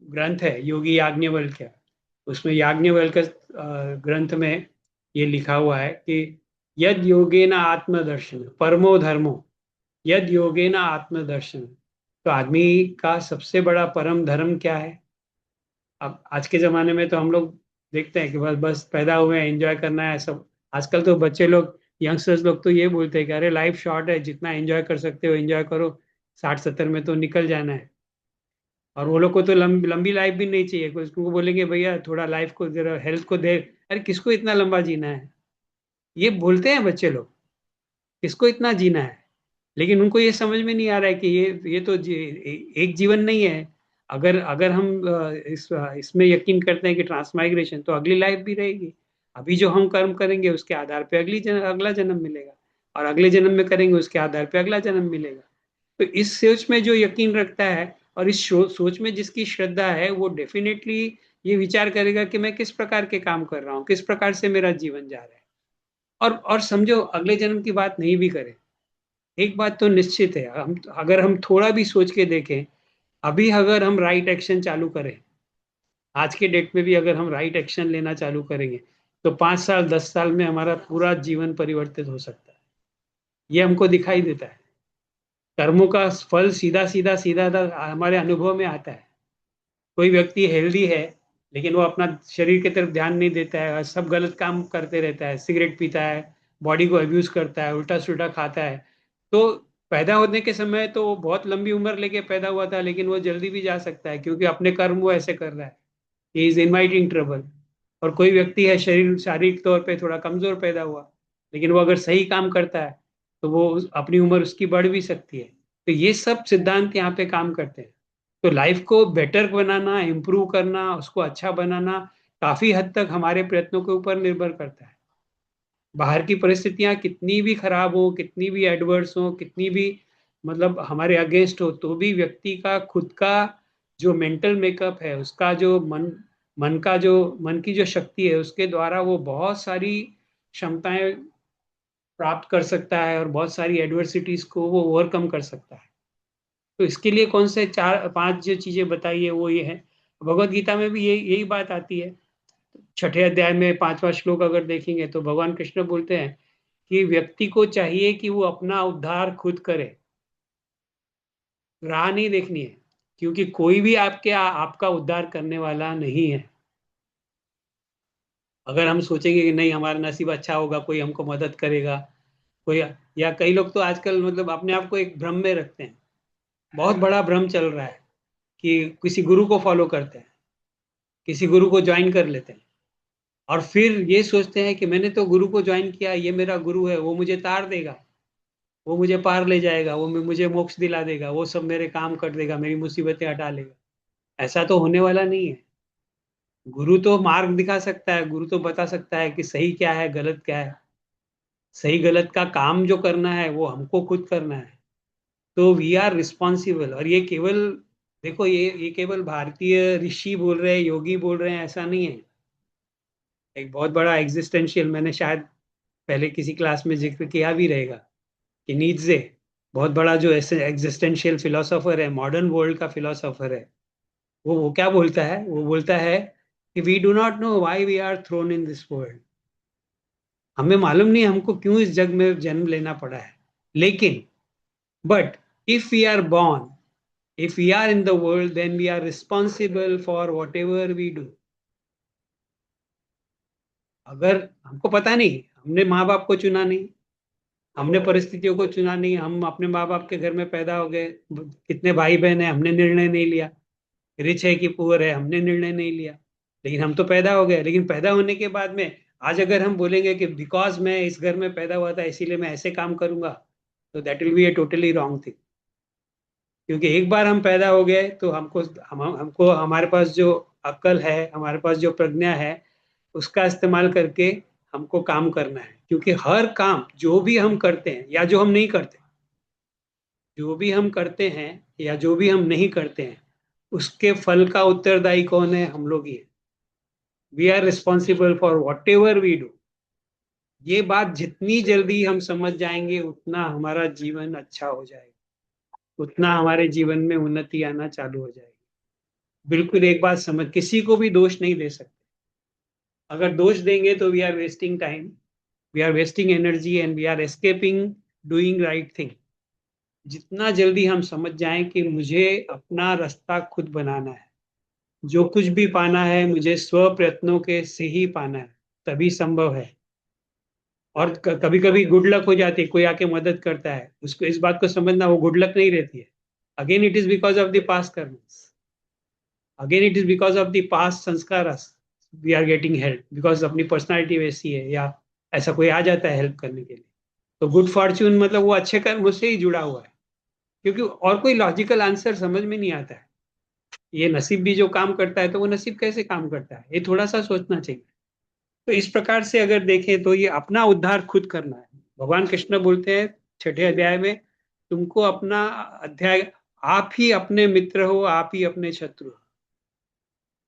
ग्रंथ है योगी याज्ञवल्क्य, उसमें याज्ञवल्क्य ग्रंथ में ये लिखा हुआ है कि यद योगेन आत्मदर्शन परमो धर्मो, यद योगेन आत्मदर्शन। तो आदमी का सबसे बड़ा परम धर्म क्या है? अब आज के जमाने में तो हम लोग देखते हैं कि बस बस पैदा हुए हैं, एंजॉय करना है सब। आजकल तो बच्चे लोग, यंगस्टर्स लोग तो ये बोलते हैं कि अरे लाइफ शॉर्ट है, जितना एंजॉय कर सकते हो एंजॉय करो, 60-70 में तो निकल जाना है। और वो लोग को तो लंबी लाइफ भी नहीं चाहिए, कुछ उनको बोलेंगे भैया थोड़ा लाइफ को जरा हेल्थ को दे। अरे किसको इतना लंबा जीना है? ये बोलते हैं बच्चे लोग, किसको इतना जीना है? लेकिन उनको ये समझ में नहीं आ रहा है कि ये तो एक जीवन नहीं है। अगर अगर हम इसमें यकीन करते हैं कि ट्रांसमाइग्रेशन, तो अगली लाइफ भी रहेगी। अभी जो हम कर्म करेंगे उसके आधार पे अगला जन्म मिलेगा। और अगले जन्म में करेंगे उसके आधार पे अगला जन्म मिलेगा। तो इस सोच में जो यकीन रखता है और इस सोच में जिसकी श्रद्धा है, वो डेफिनेटली ये विचार करेगा कि मैं किस प्रकार के काम कर रहा हूँ, किस प्रकार से मेरा जीवन जा रहा है। और समझो अगले जन्म की बात नहीं भी करें, एक बात तो निश्चित है, हम अगर हम थोड़ा भी सोच के देखें, अभी अगर हम राइट एक्शन चालू करें, आज के डेट में भी अगर हम राइट एक्शन लेना चालू करेंगे, तो 5 साल 10 साल में हमारा पूरा जीवन परिवर्तित हो सकता है। ये हमको दिखाई देता है। कर्मों का फल सीधा सीधा सीधा हमारे अनुभव में आता है। कोई व्यक्ति हेल्दी है, लेकिन वो अपना शरीर की तरफ ध्यान नहीं देता है और सब गलत काम करते रहता है, सिगरेट पीता है, बॉडी को अब्यूज करता है, उल्टा सुल्टा खाता है। तो पैदा होने के समय तो वो बहुत लंबी उम्र लेके पैदा हुआ था, लेकिन वो जल्दी भी जा सकता है क्योंकि अपने कर्म वो ऐसे कर रहा है। He is inviting trouble. और कोई व्यक्ति है शारीरिक तौर पे थोड़ा कमजोर पैदा हुआ, लेकिन वो अगर सही काम करता है तो वो अपनी उम्र उसकी बढ़ भी सकती है। तो ये सब सिद्धांत यहाँ पे काम करते हैं। तो लाइफ को बेटर बनाना, इम्प्रूव करना, उसको अच्छा बनाना काफी हद तक हमारे प्रयत्नों के ऊपर निर्भर करता है। बाहर की परिस्थितियां कितनी भी खराब हो, कितनी भी एडवर्स हो, कितनी भी मतलब हमारे अगेंस्ट हो, तो भी व्यक्ति का खुद का जो मेंटल मेकअप है, उसका जो मन की जो शक्ति है, उसके द्वारा वो बहुत सारी क्षमताएं प्राप्त कर सकता है और बहुत सारी एडवर्सिटीज को वो ओवरकम कर सकता है। तो इसके लिए कौन से 4-5 जो चीजें बताई है वो ये है। भगवत गीता में भी यही बात आती है। 6ठे अध्याय में 5वां श्लोक अगर देखेंगे तो भगवान कृष्ण बोलते हैं कि व्यक्ति को चाहिए कि वो अपना उद्धार खुद करे, राह नहीं देखनी है, क्योंकि कोई भी आपका उद्धार करने वाला नहीं है। अगर हम सोचेंगे कि नहीं हमारा नसीब अच्छा होगा, कोई हमको मदद करेगा, कोई, या कई लोग तो आजकल मतलब अपने आप को एक भ्रम में रखते हैं, बहुत बड़ा भ्रम चल रहा है कि किसी गुरु को फॉलो करते हैं, किसी गुरु को ज्वाइन कर लेते हैं, और फिर ये सोचते हैं कि मैंने तो गुरु को ज्वाइन किया, ये मेरा गुरु है, वो मुझे तार देगा, वो मुझे पार ले जाएगा, वो मुझे मोक्ष दिला देगा, वो सब मेरे काम कर देगा, मेरी मुसीबतें हटा लेगा। ऐसा तो होने वाला नहीं है। गुरु तो मार्ग दिखा सकता है, गुरु तो बता सकता है कि सही क्या है, गलत क्या है। सही गलत का काम जो करना है वो हमको खुद करना है। तो वी आर रिस्पॉन्सिबल। और ये केवल, देखो, ये केवल भारतीय ऋषि बोल रहे हैं, योगी बोल रहे हैं, ऐसा नहीं है। एक बहुत बड़ा एग्जिस्टेंशियल, मैंने शायद पहले किसी क्लास में जिक्र किया भी रहेगा, कि नीत्जे, बहुत बड़ा जो ऐसे एग्जिस्टेंशियल फिलोसोफर है, मॉडर्न वर्ल्ड का फिलोसोफर है, वो क्या बोलता है, वो बोलता है कि we do not know why we are thrown in this world. हमें मालूम नहीं हमको क्यों इस जग में जन्म लेना पड़ा है, लेकिन but if we are born, if we are in the world, then we are responsible for whatever we do. अगर हमको पता नहीं, हमने माँ बाप को चुना नहीं, हमने परिस्थितियों को चुना नहीं, हम अपने माँ बाप के घर में पैदा हो गए, कितने भाई बहन है, हमने निर्णय नहीं लिया, रिच है कि पुअर है, हमने निर्णय नहीं लिया, लेकिन हम तो पैदा हो गए। लेकिन पैदा होने के बाद में आज अगर हम बोलेंगे कि बिकॉज मैं इस घर में पैदा हुआ था इसीलिए मैं ऐसे काम करूंगा, तो that will be a totally wrong thing. क्योंकि एक बार हम पैदा हो गए तो हमको हमारे पास जो अक्ल है, हमारे पास जो प्रज्ञा है, उसका इस्तेमाल करके हमको काम करना है। क्योंकि हर काम जो भी हम करते हैं या जो हम नहीं करते, जो भी हम करते हैं या जो भी हम नहीं करते हैं, उसके फल का उत्तरदायी कौन है? हम लोग ही है। We are responsible for whatever we do. ये बात जितनी जल्दी हम समझ जाएंगे उतना हमारा जीवन अच्छा हो जाएगा, उतना हमारे जीवन में उन्नति आना चालू हो जाएगी। बिल्कुल एक बात समझ, किसी को भी दोष नहीं दे सकते। अगर दोष देंगे तो we are wasting time, we are wasting energy and we are escaping doing right thing. जितना जल्दी हम समझ जाएं कि मुझे अपना रास्ता खुद बनाना है, जो कुछ भी पाना है मुझे स्व प्रयत्नों के से ही पाना है, तभी संभव है। और कभी कभी गुड लक हो जाती है, कोई आके मदद करता है, उसको इस बात को समझना वो गुड लक नहीं रहती है। Again it is because of the past karmas, again it is because of the past sanskar we are getting help, because अपनी पर्सनालिटी वैसी है, या ऐसा कोई आ जाता है हेल्प करने के लिए। तो गुड फॉर्च्यून मतलब वो अच्छे कर्म से ही जुड़ा हुआ है, क्योंकि और कोई लॉजिकल आंसर समझ में नहीं आता है। ये नसीब भी जो काम करता है तो वो नसीब कैसे काम करता है, ये थोड़ा सा सोचना चाहिए। तो इस प्रकार से अगर देखें तो ये अपना उद्धार खुद करना है। भगवान कृष्ण बोलते हैं 6 अध्याय में, तुमको अपना अध्याय, आप ही अपने मित्र हो, आप ही अपने शत्रु हो।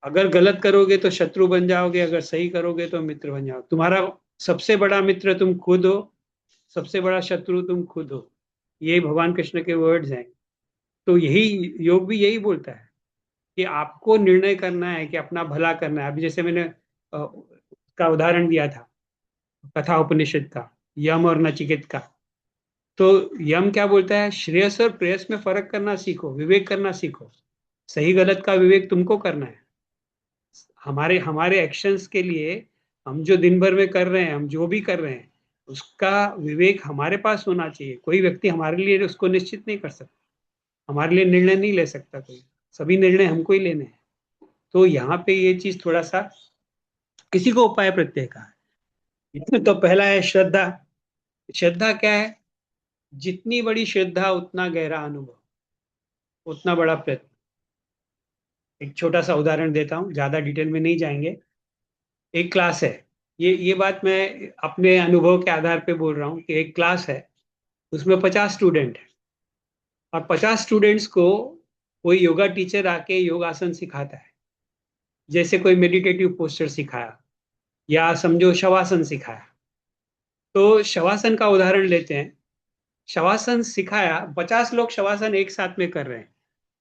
अगर गलत करोगे तो शत्रु बन जाओगे, अगर सही करोगे तो मित्र बन जाओगे। तुम्हारा सबसे बड़ा मित्र तुम खुद हो, सबसे बड़ा शत्रु तुम खुद हो। ये भगवान कृष्ण के वर्ड्स हैं। तो यही योग भी यही बोलता है कि आपको निर्णय करना है कि अपना भला करना है। अभी जैसे मैंने का उदाहरण दिया था कथा उपनिषद का, यम और नचिकेत का। तो यम क्या बोलता है? श्रेयस और प्रेयस में फर्क करना सीखो, विवेक करना सीखो। सही गलत का विवेक तुमको करना है। हमारे हमारे एक्शंस के लिए, हम जो दिन भर में कर रहे हैं, हम जो भी कर रहे हैं, उसका विवेक हमारे पास होना चाहिए। कोई व्यक्ति हमारे लिए उसको निश्चित नहीं कर सकता, हमारे लिए निर्णय नहीं ले सकता कोई, सभी निर्णय हमको ही लेने हैं। तो यहाँ पे ये चीज थोड़ा सा, किसी को उपाय प्रत्यय का है। इसमें तो पहला है श्रद्धा। श्रद्धा क्या है? जितनी बड़ी श्रद्धा उतना गहरा अनुभव, उतना बड़ा प्रयत्न। एक छोटा सा उदाहरण देता हूँ, ज्यादा डिटेल में नहीं जाएंगे। एक क्लास है, ये बात मैं अपने अनुभव के आधार पे बोल रहा हूँ कि एक क्लास है, उसमें 50 स्टूडेंट है, और 50 स्टूडेंट्स को कोई योगा टीचर आके योगासन सिखाता है। जैसे कोई मेडिटेटिव पोस्चर सिखाया, या समझो शवासन सिखाया। तो शवासन का उदाहरण लेते हैं। शवासन सिखाया, 50 लोग शवासन एक साथ में कर रहे हैं,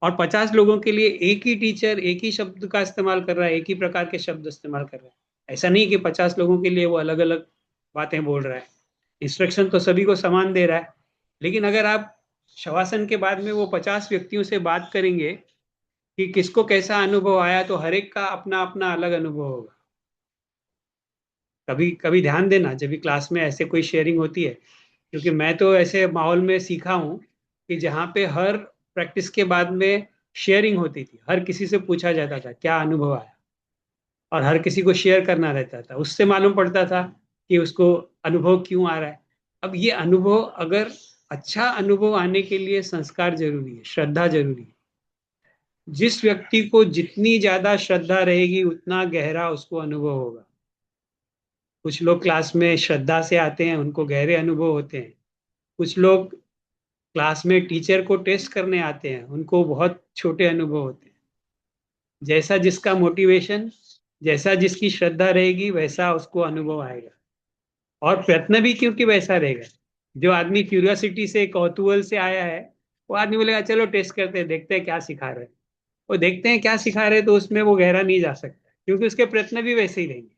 और 50 लोगों के लिए एक ही टीचर एक ही शब्द का इस्तेमाल कर रहा है, एक ही प्रकार के शब्द इस्तेमाल कर रहा है। ऐसा नहीं कि 50 लोगों के लिए वो अलग अलग बातें बोल रहा है। इंस्ट्रक्शन तो सभी को समान दे रहा है, लेकिन अगर आप शवासन के बाद में वो 50 व्यक्तियों से बात करेंगे कि किसको कैसा अनुभव आया, तो हर एक का अपना अपना अलग अनुभव होगा। कभी कभी ध्यान देना जब भी क्लास में ऐसे कोई शेयरिंग होती है, क्योंकि मैं तो ऐसे माहौल में सीखा हूँ कि जहाँ पे हर प्रैक्टिस के बाद में शेयरिंग होती थी, हर किसी से पूछा जाता था क्या अनुभव आया, और हर किसी को शेयर करना रहता था, उससे मालूम पड़ता था कि उसको अनुभव क्यों आ रहा है। अब ये अनुभव, अगर अच्छा अनुभव आने के लिए संस्कार जरूरी है, श्रद्धा जरूरी है। जिस व्यक्ति को जितनी ज्यादा श्रद्धा रहेगी उतना गहरा उसको अनुभव होगा। कुछ लोग क्लास में श्रद्धा से आते हैं, उनको गहरे अनुभव होते हैं। कुछ लोग क्लास में टीचर को टेस्ट करने आते हैं, उनको बहुत छोटे अनुभव होते हैं। जैसा जिसका मोटिवेशन, जैसा जिसकी श्रद्धा रहेगी, वैसा उसको अनुभव आएगा। और प्रयत्न भी क्योंकि वैसा रहेगा। जो आदमी क्यूरियोसिटी से, कौतूहल से आया है, वो आदमी बोलेगा चलो टेस्ट करते हैं, देखते हैं क्या सिखा रहे हैं। वो देखते हैं क्या सिखा रहे हैं, तो उसमें वो गहरा नहीं जा सकता, क्योंकि उसके प्रयत्न भी वैसे ही रहेंगे।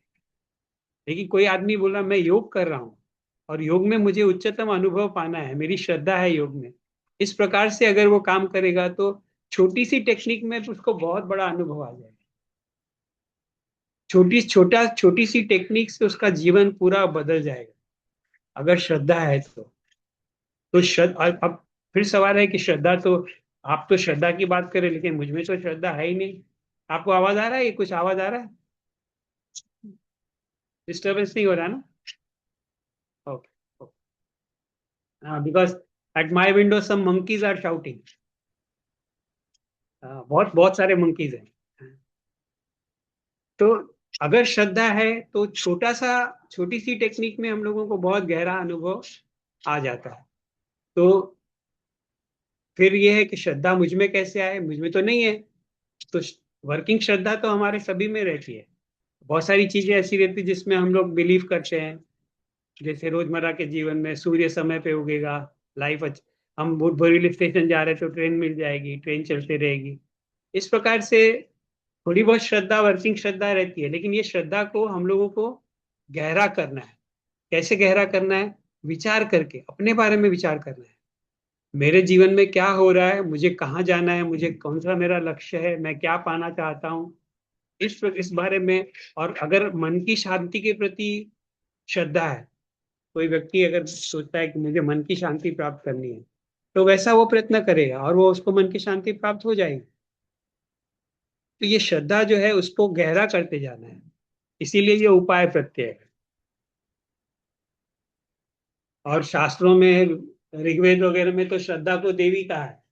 लेकिन कोई आदमी बोला मैं योग कर रहा हूँ और योग में मुझे उच्चतम अनुभव पाना है, मेरी श्रद्धा है योग में, इस प्रकार से अगर वो काम करेगा तो छोटी सी टेक्निक में तो उसको बहुत बड़ा अनुभव आ जाएगा। छोटी सी टेक्निक से उसका जीवन पूरा बदल जाएगा, अगर श्रद्धा है तो श्रद्धा। अब फिर सवाल है कि श्रद्धा तो, आप तो श्रद्धा की बात करें, लेकिन मुझ में तो श्रद्धा है ही नहीं। आपको आवाज आ रहा है? ये कुछ आवाज आ रहा है? डिस्टर्बेंस नहीं हो रहा ना? Okay. Because at my window some monkeys are shouting. बहुत बहुत सारे मंकीज हैं। तो अगर श्रद्धा है तो छोटी सी टेक्निक में हम लोगों को बहुत गहरा अनुभव आ जाता है। तो फिर ये है कि श्रद्धा मुझ में कैसे आए, मुझ में तो नहीं है। तो वर्किंग श्रद्धा तो हमारे सभी में रहती है। बहुत सारी चीजें ऐसी रहती है जिसमें हम लोग बिलीव करते हैं। जैसे रोजमर्रा के जीवन में सूर्य समय पे उगेगा, लाइफ हम बोरीवली स्टेशन जा रहे हैं तो ट्रेन मिल जाएगी, ट्रेन चलते रहेगी। इस प्रकार से थोड़ी बहुत श्रद्धा, वर्किंग श्रद्धा रहती है। लेकिन ये श्रद्धा को हम लोगों को गहरा करना है। कैसे गहरा करना है? विचार करके, अपने बारे में विचार करना है। मेरे जीवन में क्या हो रहा है, मुझे कहाँ जाना है, मुझे कौन सा मेरा लक्ष्य है, मैं क्या पाना चाहता हूँ, इस बारे में। और अगर मन की शांति के प्रति श्रद्धा है, कोई व्यक्ति अगर सोचता है कि मुझे मन की शांति प्राप्त करनी है, तो वैसा वो प्रयत्न करेगा और वो उसको मन की शांति प्राप्त हो जाएगी। तो ये श्रद्धा जो है उसको गहरा करते जाना है, इसीलिए ये उपाय प्रत्यय है। और शास्त्रों में, ऋग्वेद वगैरह में तो श्रद्धा को देवी कहा है।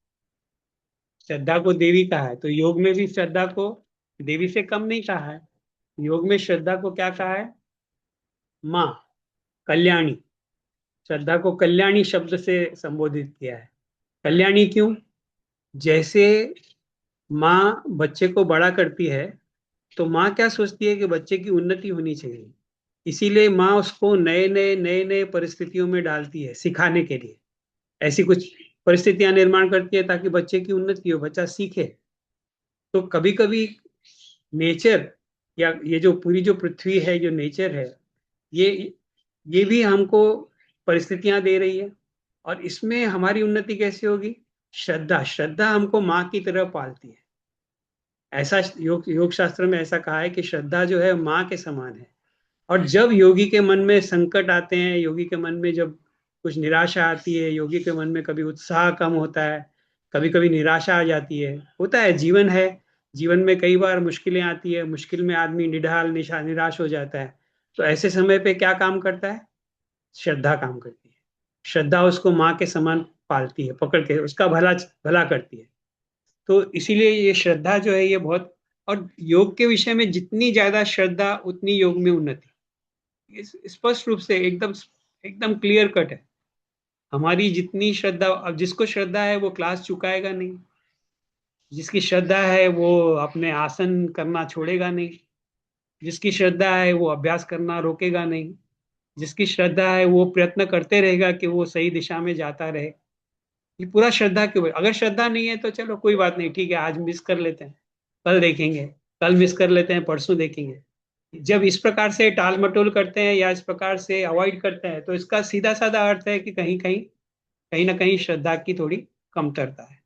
श्रद्धा को देवी कहा है, तो योग में भी श्रद्धा को देवी से कम नहीं कहा है। योग में श्रद्धा को क्या कहा है? माँ, कल्याणी। श्रद्धा को कल्याणी शब्द से संबोधित किया है। कल्याणी क्यों? जैसे माँ बच्चे को बड़ा करती है, तो माँ क्या सोचती है कि बच्चे की उन्नति होनी चाहिए, इसीलिए माँ उसको नए नए परिस्थितियों में डालती है सिखाने के लिए। ऐसी कुछ परिस्थितियां निर्माण करती है ताकि बच्चे की उन्नति हो, बच्चा सीखे। तो कभी कभी नेचर, या ये जो पूरी जो पृथ्वी है, जो नेचर है, ये ये भी हमको परिस्थितियां दे रही है। और इसमें हमारी उन्नति कैसे होगी? श्रद्धा। श्रद्धा हमको माँ की तरह पालती है। ऐसा योग शास्त्र में ऐसा कहा है कि श्रद्धा जो है माँ के समान है। और जब योगी के मन में संकट आते हैं, योगी के मन में जब कुछ निराशा आती है, योगी के मन में कभी उत्साह कम होता है, कभी कभी निराशा आ जाती है, होता है, जीवन है। जीवन में कई बार मुश्किलें आती है, मुश्किल में आदमी निराश हो जाता है। तो ऐसे समय पे क्या काम करता है? श्रद्धा काम करती है। श्रद्धा उसको माँ के समान पालती है, पकड़ के उसका भला भला करती है। तो इसीलिए ये श्रद्धा जो है ये बहुत, और योग के विषय में जितनी ज्यादा श्रद्धा उतनी योग में उन्नति। स्पष्ट रूप से एकदम एकदम क्लियर कट है। हमारी जितनी श्रद्धा, अब जिसको श्रद्धा है वो क्लास चुकाएगा नहीं, जिसकी श्रद्धा है वो अपने आसन करना छोड़ेगा नहीं, जिसकी श्रद्धा है वो अभ्यास करना रोकेगा नहीं, जिसकी श्रद्धा है वो प्रयत्न करते रहेगा कि वो सही दिशा में जाता रहे। ये पूरा श्रद्धा के ऊपर। अगर श्रद्धा नहीं है तो चलो कोई बात नहीं, ठीक है, आज मिस कर लेते हैं, कल देखेंगे, कल मिस कर लेते हैं, परसों देखेंगे। जब इस प्रकार से टाल मटोल करते हैं या इस प्रकार से अवॉइड करते हैं, तो इसका सीधा साधा अर्थ है कि कहीं कहीं कहीं ना कहीं श्रद्धा की थोड़ी कमतरता है।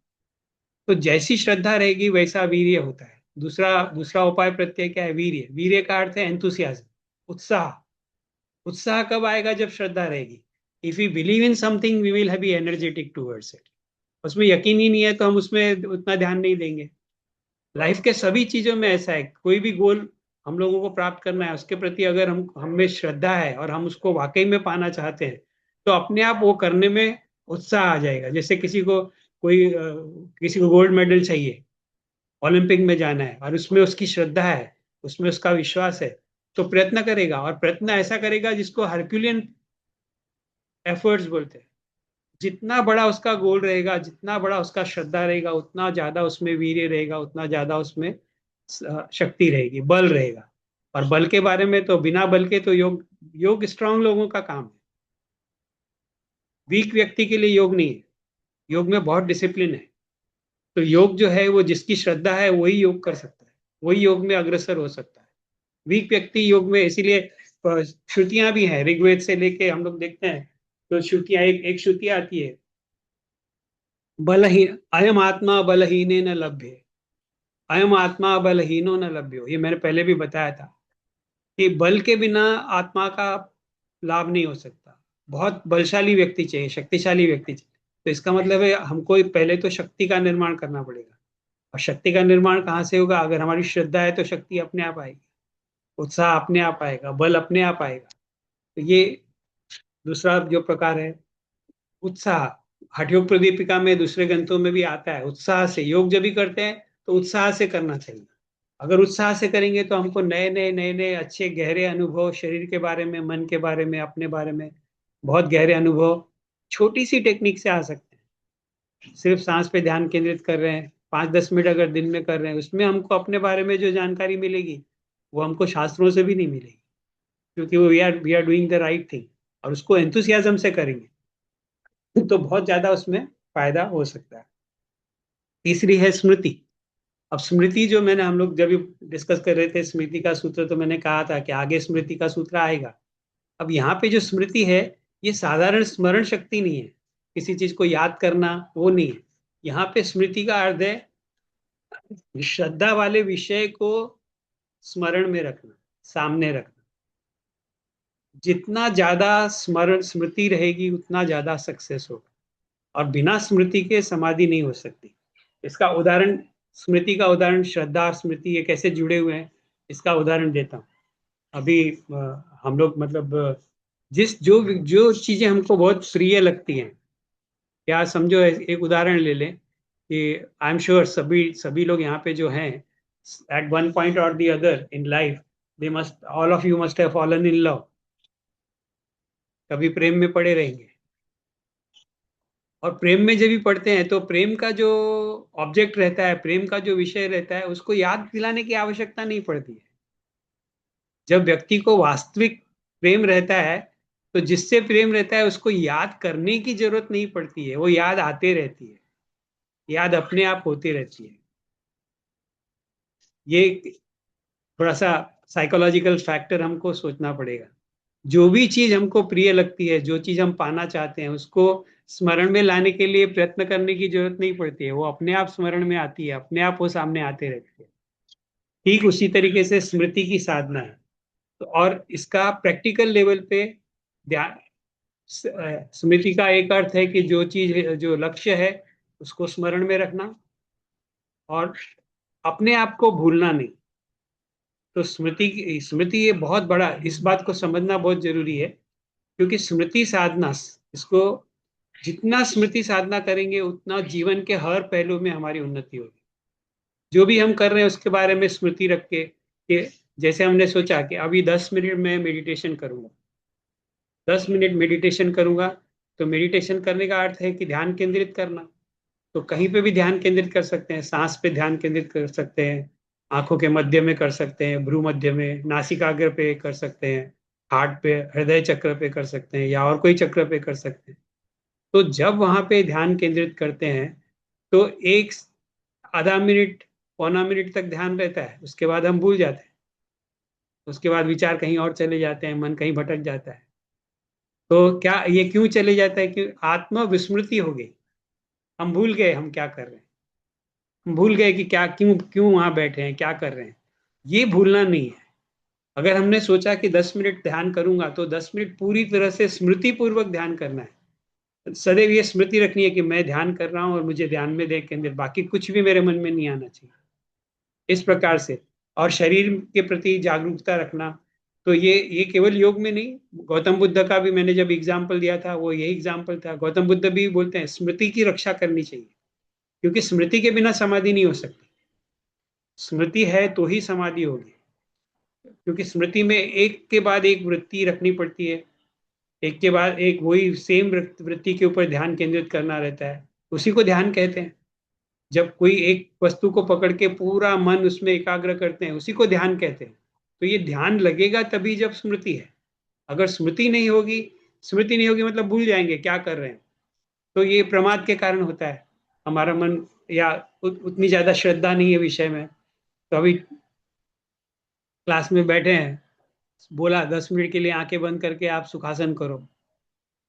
तो जैसी श्रद्धा रहेगी वैसा वीर्य होता है। दूसरा दूसरा उपाय प्रत्यय क्या है? वीर्य। वीर्य का अर्थ है एंथुसियाज्म, उत्साह। उत्साह कब आएगा? जब श्रद्धा रहेगी। If you believe in something we will be energetic towards it. उसमें यकीन ही नहीं है तो हम उसमें उतना ध्यान नहीं देंगे। लाइफ के सभी चीजों में ऐसा है। कोई भी गोल हम लोगों को प्राप्त करना है, उसके प्रति अगर हम में श्रद्धा है और हम उसको वाकई में पाना चाहते हैं, तो अपने आप वो करने में उत्साह आ जाएगा। जैसे किसी को गोल्ड मेडल चाहिए, ओलंपिक में जाना है, और उसमें उसकी श्रद्धा है, उसमें उसका विश्वास है, तो प्रयत्न करेगा। और प्रयत्न ऐसा करेगा जिसको हरक्यूलियन एफर्ट्स बोलते हैं। जितना बड़ा उसका गोल रहेगा, जितना बड़ा उसका श्रद्धा रहेगा, उतना ज्यादा उसमें वीर्य रहेगा, उतना ज्यादा उसमें शक्ति रहेगी, बल रहेगा। और बल के बारे में तो बिना बल के तो योग योग स्ट्रांग लोगों का काम है। वीक व्यक्ति के लिए योग नहीं है। योग में बहुत डिसिप्लिन है। तो योग जो है वो जिसकी श्रद्धा है वही योग कर सकता है, वही योग में अग्रसर हो सकता है। वीक व्यक्ति योग में, इसीलिए श्रुतियां भी हैं ऋग्वेद से लेके हम लोग देखते हैं। तो श्रुतियां, एक श्रुति आती है, बलहीन अयम आत्मा बलहीन न लभ्य, अयम आत्मा बलहीनो न लभ्यो। ये मैंने पहले भी बताया था कि बल के बिना आत्मा का लाभ नहीं हो सकता। बहुत बलशाली व्यक्ति चाहिए, शक्तिशाली व्यक्ति चाहिए। तो इसका मतलब है हमको पहले तो शक्ति का निर्माण करना पड़ेगा। और शक्ति का निर्माण कहाँ से होगा? अगर हमारी श्रद्धा है तो शक्ति अपने आप आएगी, उत्साह अपने आप आएगा, बल अपने आप आएगा। तो ये दूसरा जो प्रकार है, उत्साह। हठ योग प्रदीपिका में, दूसरे ग्रंथों में भी आता है, उत्साह से योग जब भी करते हैं तो उत्साह से करना चाहिए। अगर उत्साह से करेंगे तो हमको नए नए अच्छे गहरे अनुभव, शरीर के बारे में, मन के बारे में, अपने बारे में बहुत गहरे अनुभव छोटी सी टेक्निक से आ सकते हैं। सिर्फ सांस पे ध्यान केंद्रित कर रहे हैं, 5-10 मिनट अगर दिन में कर रहे हैं, उसमें हमको अपने बारे में जो जानकारी मिलेगी वो हमको शास्त्रों से भी नहीं मिलेगी। क्योंकि वो we are doing the right thing, और उसको एंथुसियाज्म से करेंगे तो बहुत ज्यादा उसमें फायदा हो सकता है। तीसरी है स्मृति। अब स्मृति जो मैंने, हम लोग जब डिस्कस कर रहे थे स्मृति का सूत्र, तो मैंने कहा था कि आगे स्मृति का सूत्र आएगा। अब यहाँ पे जो स्मृति है, ये साधारण स्मरण शक्ति नहीं है, किसी चीज को याद करना वो नहीं है। यहाँ पे स्मृति का अर्थ है श्रद्धा वाले विषय को स्मरण में रखना, सामने रखना। जितना ज्यादा स्मरण स्मृति रहेगी उतना ज्यादा सक्सेस होगा। और बिना स्मृति के समाधि नहीं हो सकती। इसका उदाहरण, स्मृति का उदाहरण, श्रद्धा और स्मृति ये कैसे जुड़े हुए हैं इसका उदाहरण देता हूँ। अभी हम लोग मतलब जिस जो जो चीजें हमको बहुत प्रिय लगती हैं, या समझो एक उदाहरण ले लें कि आई एम श्योर सभी सभी लोग यहाँ पे जो हैं, एट वन पॉइंट और the other in life, they must, all of you must have fallen in love. कभी प्रेम में पड़े रहेंगे। और प्रेम में जब भी पढ़ते हैं तो प्रेम का जो ऑब्जेक्ट रहता है, प्रेम का जो विषय रहता है, उसको याद दिलाने की आवश्यकता नहीं पड़ती है। जब व्यक्ति को वास्तविक प्रेम रहता है तो जिससे प्रेम रहता है उसको याद करने की जरूरत नहीं पड़ती है, वो याद आते रहती है, याद अपने आप होती रहती है। ये थोड़ा सा साइकोलॉजिकल फैक्टर हमको सोचना पड़ेगा। जो भी चीज हमको प्रिय लगती है, जो चीज हम पाना चाहते हैं, उसको स्मरण में लाने के लिए प्रयत्न करने की जरूरत नहीं पड़ती है, वो अपने आप स्मरण में आती है, अपने आप वो सामने आते रहती है। ठीक उसी तरीके से स्मृति की साधना है। तो और इसका प्रैक्टिकल लेवल पे ध्यान, स्मृति का एक अर्थ है कि जो चीज, जो लक्ष्य है उसको स्मरण में रखना, और अपने आप को भूलना नहीं। तो स्मृति ये बहुत बड़ा, इस बात को समझना बहुत जरूरी है। क्योंकि स्मृति साधना, इसको जितना स्मृति साधना करेंगे उतना जीवन के हर पहलू में हमारी उन्नति होगी। जो भी हम कर रहे हैं उसके बारे में स्मृति रख के, कि जैसे हमने सोचा कि अभी 10 मिनट में मेडिटेशन करूंगा, 10 मिनट मेडिटेशन करूंगा, तो मेडिटेशन करने का अर्थ है कि ध्यान केंद्रित करना। तो कहीं पे भी ध्यान केंद्रित कर सकते हैं, सांस पे ध्यान केंद्रित कर सकते हैं, आंखों के मध्य में कर सकते हैं, भ्रू मध्य में, नासिकाग्र पे कर सकते हैं, हार्ट पे, हृदय चक्र पे कर सकते हैं, या और कोई चक्र पे कर सकते हैं। तो जब वहां पे ध्यान केंद्रित करते हैं तो एक आधा मिनट, पौना मिनट तक ध्यान रहता है, उसके बाद हम भूल जाते हैं। उसके बाद विचार कहीं और चले जाते हैं, मन कहीं भटक जाता है। तो क्या ये क्यों चले जाता है? कि आत्मा विस्मृति हो गई, हम भूल गए हम क्या कर रहे हैं, हम भूल गए कि क्या, क्यों क्यों वहां बैठे हैं, क्या कर रहे हैं। ये भूलना नहीं है। अगर हमने सोचा कि 10 मिनट ध्यान करूंगा, तो 10 मिनट पूरी तरह से स्मृति पूर्वक ध्यान करना है। सदैव ये स्मृति रखनी है कि मैं ध्यान कर रहा हूं और मुझे ध्यान में देख केंद्रित, बाकी कुछ भी मेरे मन में नहीं आना चाहिए, इस प्रकार से। और शरीर के प्रति जागरूकता रखना, तो ये केवल योग में नहीं, गौतम बुद्ध का भी मैंने जब एग्जाम्पल दिया था वो यही एग्जाम्पल था। गौतम बुद्ध भी बोलते हैं स्मृति की रक्षा करनी चाहिए, क्योंकि स्मृति के बिना समाधि नहीं हो सकती। स्मृति है तो ही समाधि होगी, क्योंकि स्मृति में एक के बाद एक वृत्ति रखनी पड़ती है, एक के बाद एक वही सेम वृत्ति के ऊपर ध्यान केंद्रित करना रहता है, उसी को ध्यान कहते हैं। जब कोई एक वस्तु को पकड़ के पूरा मन उसमें एकाग्र करते हैं, उसी को ध्यान कहते हैं। तो ये ध्यान लगेगा तभी जब स्मृति है। अगर स्मृति नहीं होगी मतलब भूल जाएंगे क्या कर रहे हैं, तो ये प्रमाद के कारण होता है। हमारा मन या उतनी ज्यादा श्रद्धा नहीं है विषय में। तो अभी क्लास में बैठे हैं, बोला 10 मिनट के लिए आंखें बंद करके आप सुखासन करो,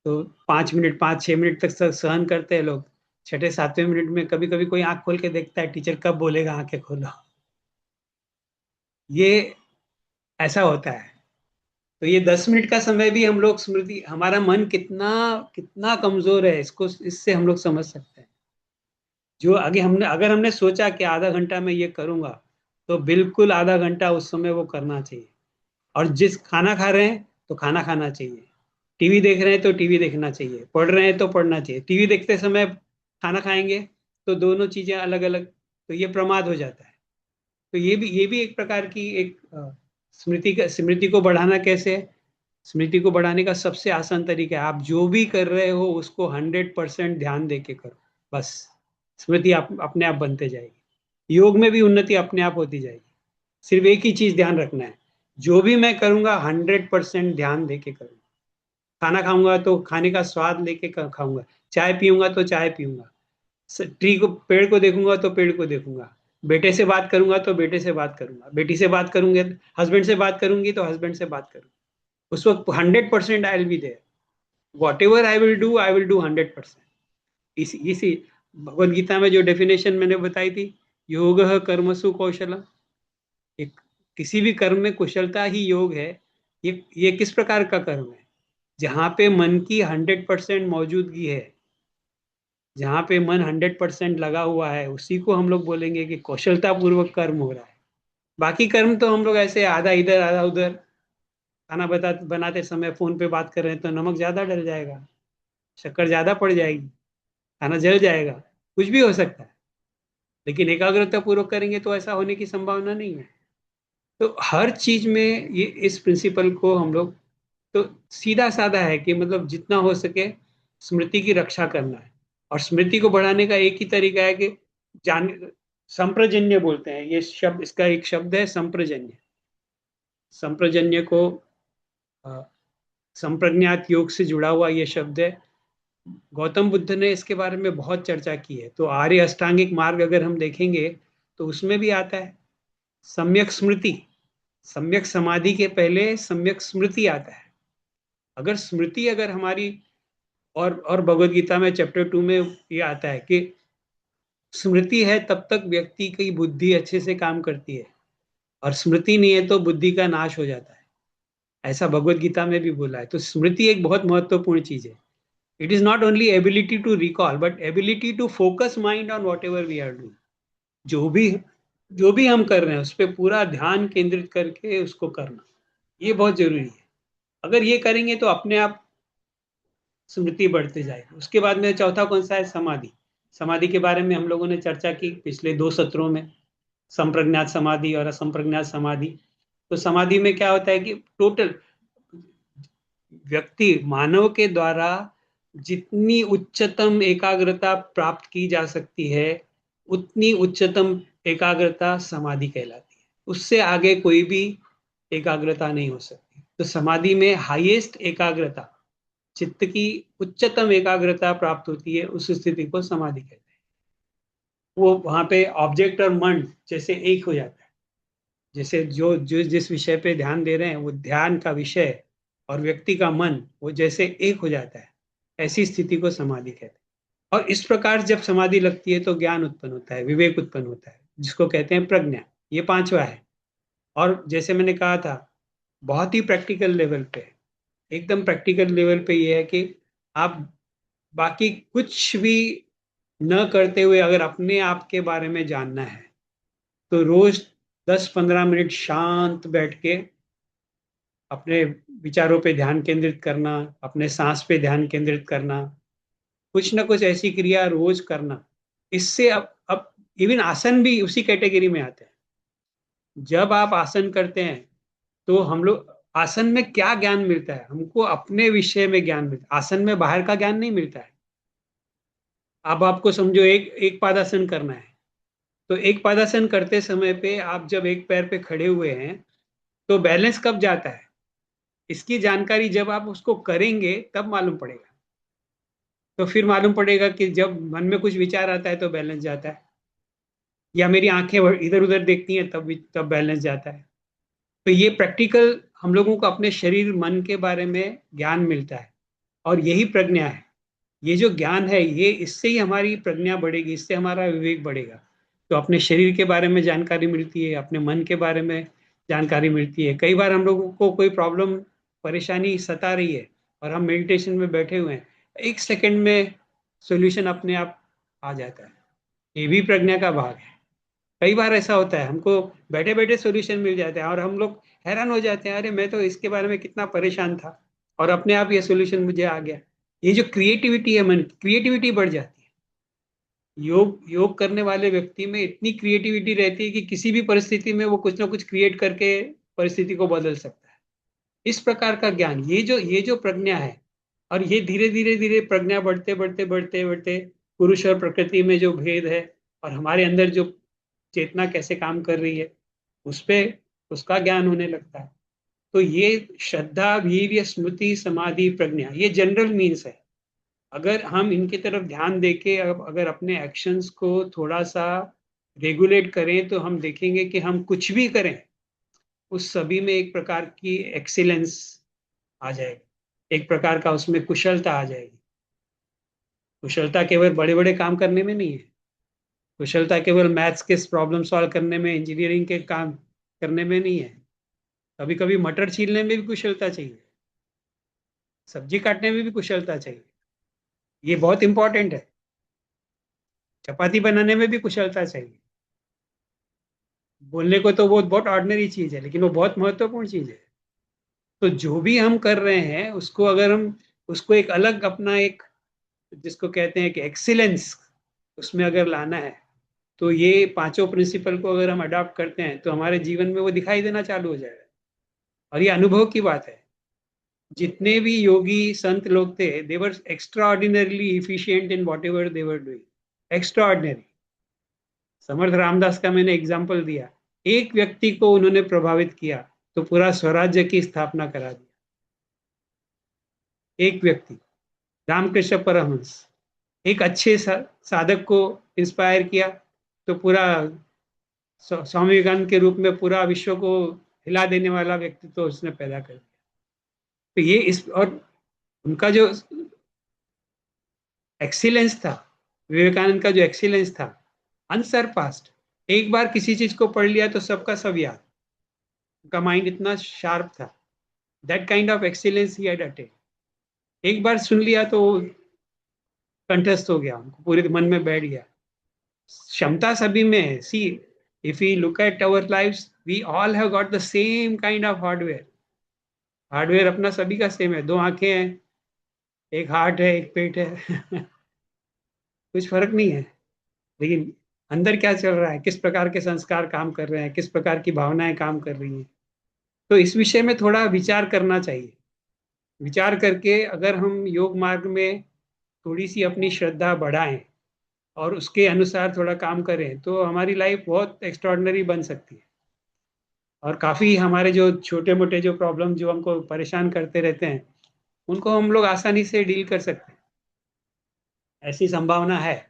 तो 5 मिनट 5-6 मिनट तक सहन करते हैं लोग। छठे सातवें मिनट में कभी कभी कोई आंख खोल के देखता है, टीचर कब बोलेगा आंखें खोलो। ये ऐसा होता है। तो ये 10 मिनट का समय भी हम लोग स्मृति, हमारा मन कितना कितना कमजोर है, इसको इससे हम लोग समझ सकते हैं। जो आगे हमने अगर हमने सोचा कि आधा घंटा में ये करूंगा, तो बिल्कुल आधा घंटा उस समय वो करना चाहिए। और जिस खाना खा रहे हैं तो खाना खाना चाहिए, टीवी देख रहे हैं तो टीवी देखना चाहिए, पढ़ रहे हैं तो पढ़ना चाहिए। टीवी देखते समय खाना खाएंगे तो दोनों चीजें अलग अलग, तो ये प्रमाद हो जाता है। तो ये भी एक प्रकार की एक स्मृति को बढ़ाना कैसे है? स्मृति को बढ़ाने का सबसे आसान तरीका है, आप जो भी कर रहे हो उसको 100% ध्यान दे के करो, बस। स्मृति अपने आप बनते जाएगी, योग में भी उन्नति अपने आप होती जाएगी। सिर्फ एक ही चीज ध्यान रखना है, जो भी मैं करूंगा 100% ध्यान दे के करूंगा। खाना खाऊंगा तो खाने का स्वाद लेके खाऊंगा, चाय पीऊंगा तो चाय पीऊंगा, पेड़ को देखूंगा तो पेड़ को देखूंगा, बेटे से बात करूंगा तो बेटे से बात करूंगा, बेटी से बात करूंगे, हस्बैंड से बात करूंगी तो हस्बैंड से बात करूंगा। उस वक्त 100% I will be there. Whatever I will do 100%। इसी भगवत गीता में जो डेफिनेशन मैंने बताई थी, योग कर्मसु कौशल, एक किसी भी कर्म में कुशलता ही योग है। ये किस प्रकार का कर्म है? जहां पे मन की 100% मौजूदगी है, जहां पे मन 100% लगा हुआ है, उसी को हम लोग बोलेंगे कि कौशलता पूर्वक कर्म हो रहा है। बाकी कर्म तो हम लोग ऐसे आधा इधर आधा उधर, खाना बनाते समय फोन पे बात कर रहे हैं तो नमक ज्यादा डल जाएगा, शक्कर ज्यादा पड़ जाएगी, खाना जल जाएगा, कुछ भी हो सकता है। लेकिन एकाग्रता पूर्वक करेंगे तो ऐसा होने की संभावना नहीं है। तो हर चीज में ये इस प्रिंसिपल को हम लोग, तो सीधा साधा है कि मतलब जितना हो सके स्मृति की रक्षा करना है। और स्मृति को बढ़ाने का एक ही तरीका है कि जान संप्रजन्य बोलते हैं ये शब्द, इसका एक शब्द है संप्रजन्य। संप्रजन्य को अ, संप्रज्ञात योग से जुड़ा हुआ ये शब्द है। गौतम बुद्ध ने इसके बारे में बहुत चर्चा की है। तो आर्य अष्टांगिक मार्ग अगर हम देखेंगे तो उसमें भी आता है सम्यक स्मृति। सम्यक समाधि के पहले सम्यक स्मृति आता है। अगर स्मृति अगर हमारी, और भगवत गीता में चैप्टर 2 में ये आता है कि स्मृति है तब तक व्यक्ति की बुद्धि अच्छे से काम करती है, और स्मृति नहीं है तो बुद्धि का नाश हो जाता है। ऐसा भगवत गीता में भी बोला है। तो स्मृति एक बहुत महत्वपूर्ण चीज है। It is not only ability to recall but ability to focus mind on whatever we are doing. जो भी जो भी हम कर रहे हैं उस पर पूरा ध्यान केंद्रित करके उसको करना, ये बहुत जरूरी है। अगर ये करेंगे तो अपने आप स्मृति बढ़ते जाएगी। उसके बाद में चौथा कौन सा है? समाधि। समाधि के बारे में हम लोगों ने चर्चा की पिछले 2 सत्रों में, संप्रज्ञात समाधि और असंप्रज्ञात समाधि। तो समाधि में क्या होता है कि टोटल व्यक्ति मानव के द्वारा जितनी उच्चतम एकाग्रता प्राप्त की जा सकती है उतनी उच्चतम एकाग्रता समाधि कहलाती है। उससे आगे कोई भी एकाग्रता नहीं हो सकती। तो समाधि में हाईएस्ट एकाग्रता, चित्त की उच्चतम एकाग्रता प्राप्त होती है, उस स्थिति को समाधि कहते हैं। वो वहां पे ऑब्जेक्ट और मन जैसे एक हो जाता है। जैसे जो जो जिस विषय पे ध्यान दे रहे हैं वो ध्यान का विषय और व्यक्ति का मन वो जैसे एक हो जाता है, ऐसी स्थिति को समाधि कहते हैं। और इस प्रकार जब समाधि लगती है तो ज्ञान उत्पन्न होता है, विवेक उत्पन्न होता है, जिसको कहते हैं प्रज्ञा। ये पांचवा है। और जैसे मैंने कहा था, बहुत ही प्रैक्टिकल लेवल पे, एकदम प्रैक्टिकल लेवल पे ये है कि आप बाकी कुछ भी न करते हुए अगर अपने आप के बारे में जानना है तो रोज 10-15 मिनट शांत बैठ के अपने विचारों पे ध्यान केंद्रित करना, अपने सांस पे ध्यान केंद्रित करना, कुछ ना कुछ ऐसी क्रिया रोज करना। इससे अब इवन आसन भी उसी कैटेगरी में आते हैं। जब आप आसन करते हैं तो हम लोग आसन में क्या ज्ञान मिलता है, हमको अपने विषय में ज्ञान मिलता है, आसन में बाहर का ज्ञान नहीं मिलता है। अब आपको समझो एक एक पादासन करना है, तो एक पादासन करते समय पे आप जब एक पैर पे खड़े हुए हैं तो बैलेंस कब जाता है, इसकी जानकारी जब आप उसको करेंगे तब मालूम पड़ेगा। तो फिर मालूम पड़ेगा कि जब मन में कुछ विचार आता है तो बैलेंस जाता है, या मेरी आंखें इधर उधर देखती हैं तब बैलेंस जाता है। तो ये प्रैक्टिकल हम लोगों को अपने शरीर मन के बारे में ज्ञान मिलता है, और यही प्रज्ञा है। ये जो ज्ञान है ये, इससे ही हमारी प्रज्ञा बढ़ेगी, इससे हमारा विवेक बढ़ेगा। तो अपने शरीर के बारे में जानकारी मिलती है, अपने मन के बारे में जानकारी मिलती है। कई बार हम लोगों को कोई प्रॉब्लम, परेशानी सता रही है और हम मेडिटेशन में बैठे हुए हैं, 1 सेकंड में सॉल्यूशन अपने आप आ जाता है। ये भी प्रज्ञा का भाग है। कई बार ऐसा होता है, हमको बैठे बैठे सॉल्यूशन मिल जाता है और हम लोग हैरान हो जाते हैं, अरे मैं तो इसके बारे में कितना परेशान था और अपने आप ये सॉल्यूशन मुझे आ गया। ये जो क्रिएटिविटी है, मन क्रिएटिविटी बढ़ जाती है। योग योग करने वाले व्यक्ति में इतनी क्रिएटिविटी रहती है कि किसी भी परिस्थिति में वो कुछ ना कुछ क्रिएट करके परिस्थिति को बदल सकता है। इस प्रकार का ज्ञान, ये जो प्रज्ञा है, और ये धीरे धीरे धीरे प्रज्ञा बढ़ते बढ़ते बढ़ते बढ़ते पुरुष और प्रकृति में जो भेद है और हमारे अंदर जो चेतना कैसे काम कर रही है उस पे उसका ज्ञान होने लगता है। तो ये श्रद्धा, वीर्य, स्मृति, समाधि, प्रज्ञा, ये जनरल मीन्स है। अगर हम इनकी तरफ ध्यान देके अगर अपने एक्शंस को थोड़ा सा रेगुलेट करें तो हम देखेंगे कि हम कुछ भी करें उस सभी में एक प्रकार की एक्सीलेंस आ जाएगी, एक प्रकार का उसमें कुशलता आ जाएगी। कुशलता केवल बड़े बड़े काम करने में नहीं है, कुशलता केवल मैथ्स के प्रॉब्लम सॉल्व करने में, इंजीनियरिंग के काम करने में नहीं है। कभी कभी मटर छीलने में भी कुशलता चाहिए, सब्जी काटने में भी कुशलता चाहिए। ये बहुत इंपॉर्टेंट है। चपाती बनाने में भी कुशलता चाहिए। बोलने को तो वो बहुत ऑर्डिनरी चीज है, लेकिन वो बहुत महत्वपूर्ण चीज है। तो जो भी हम कर रहे हैं उसको अगर हम उसको एक अलग अपना एक, जिसको कहते हैं कि एक्सीलेंस, उसमें अगर लाना है तो ये पांचों प्रिंसिपल को अगर हम अडॉप्ट करते हैं तो हमारे जीवन में वो दिखाई देना चालू हो जाएगा। और ये अनुभव की बात है। जितने भी योगी संत लोग थे, they were extraordinarily efficient in whatever they were doing, extraordinary. Samarth Ramdas का मैंने एग्जाम्पल दिया, एक व्यक्ति को उन्होंने प्रभावित किया तो पूरा स्वराज्य की स्थापना करा दिया। एक व्यक्ति, रामकृष्ण परमहंस, एक अच्छे साधक को इंस्पायर किया तो पूरा स्वामी विवेकानंद के रूप में पूरा विश्व को हिला देने वाला व्यक्तित्व तो उसने पैदा कर दिया। तो ये इस, और उनका जो एक्सीलेंस था, विवेकानंद का जो एक्सीलेंस था, अनसरपास्ड। एक बार किसी चीज को पढ़ लिया तो सबका सब याद, उनका माइंड इतना शार्प था। That kind of excellence he had attend. एक बार सुन लिया तो कंठस्थ हो गया, उनको पूरे मन में बैठ गया। क्षमता सभी में है। See, if we look at our lives, we all have got the same kind of hardware. Hardware अपना सभी का सेम है, दो आंखें हैं, एक हार्ट है, एक पेट है कुछ फर्क नहीं है। लेकिन अंदर क्या चल रहा है, किस प्रकार के संस्कार काम कर रहे हैं, किस प्रकार की भावनाएं काम कर रही हैं, तो इस विषय में थोड़ा विचार करना चाहिए। विचार करके अगर हम योग मार्ग में थोड़ी सी अपनी श्रद्धा बढ़ाएं और उसके अनुसार थोड़ा काम करें तो हमारी लाइफ बहुत एक्स्ट्रॉर्डनरी बन सकती है। और काफ़ी हमारे जो छोटे मोटे जो प्रॉब्लम जो हमको परेशान करते रहते हैं उनको हम लोग आसानी से डील कर सकते हैं। ऐसी संभावना है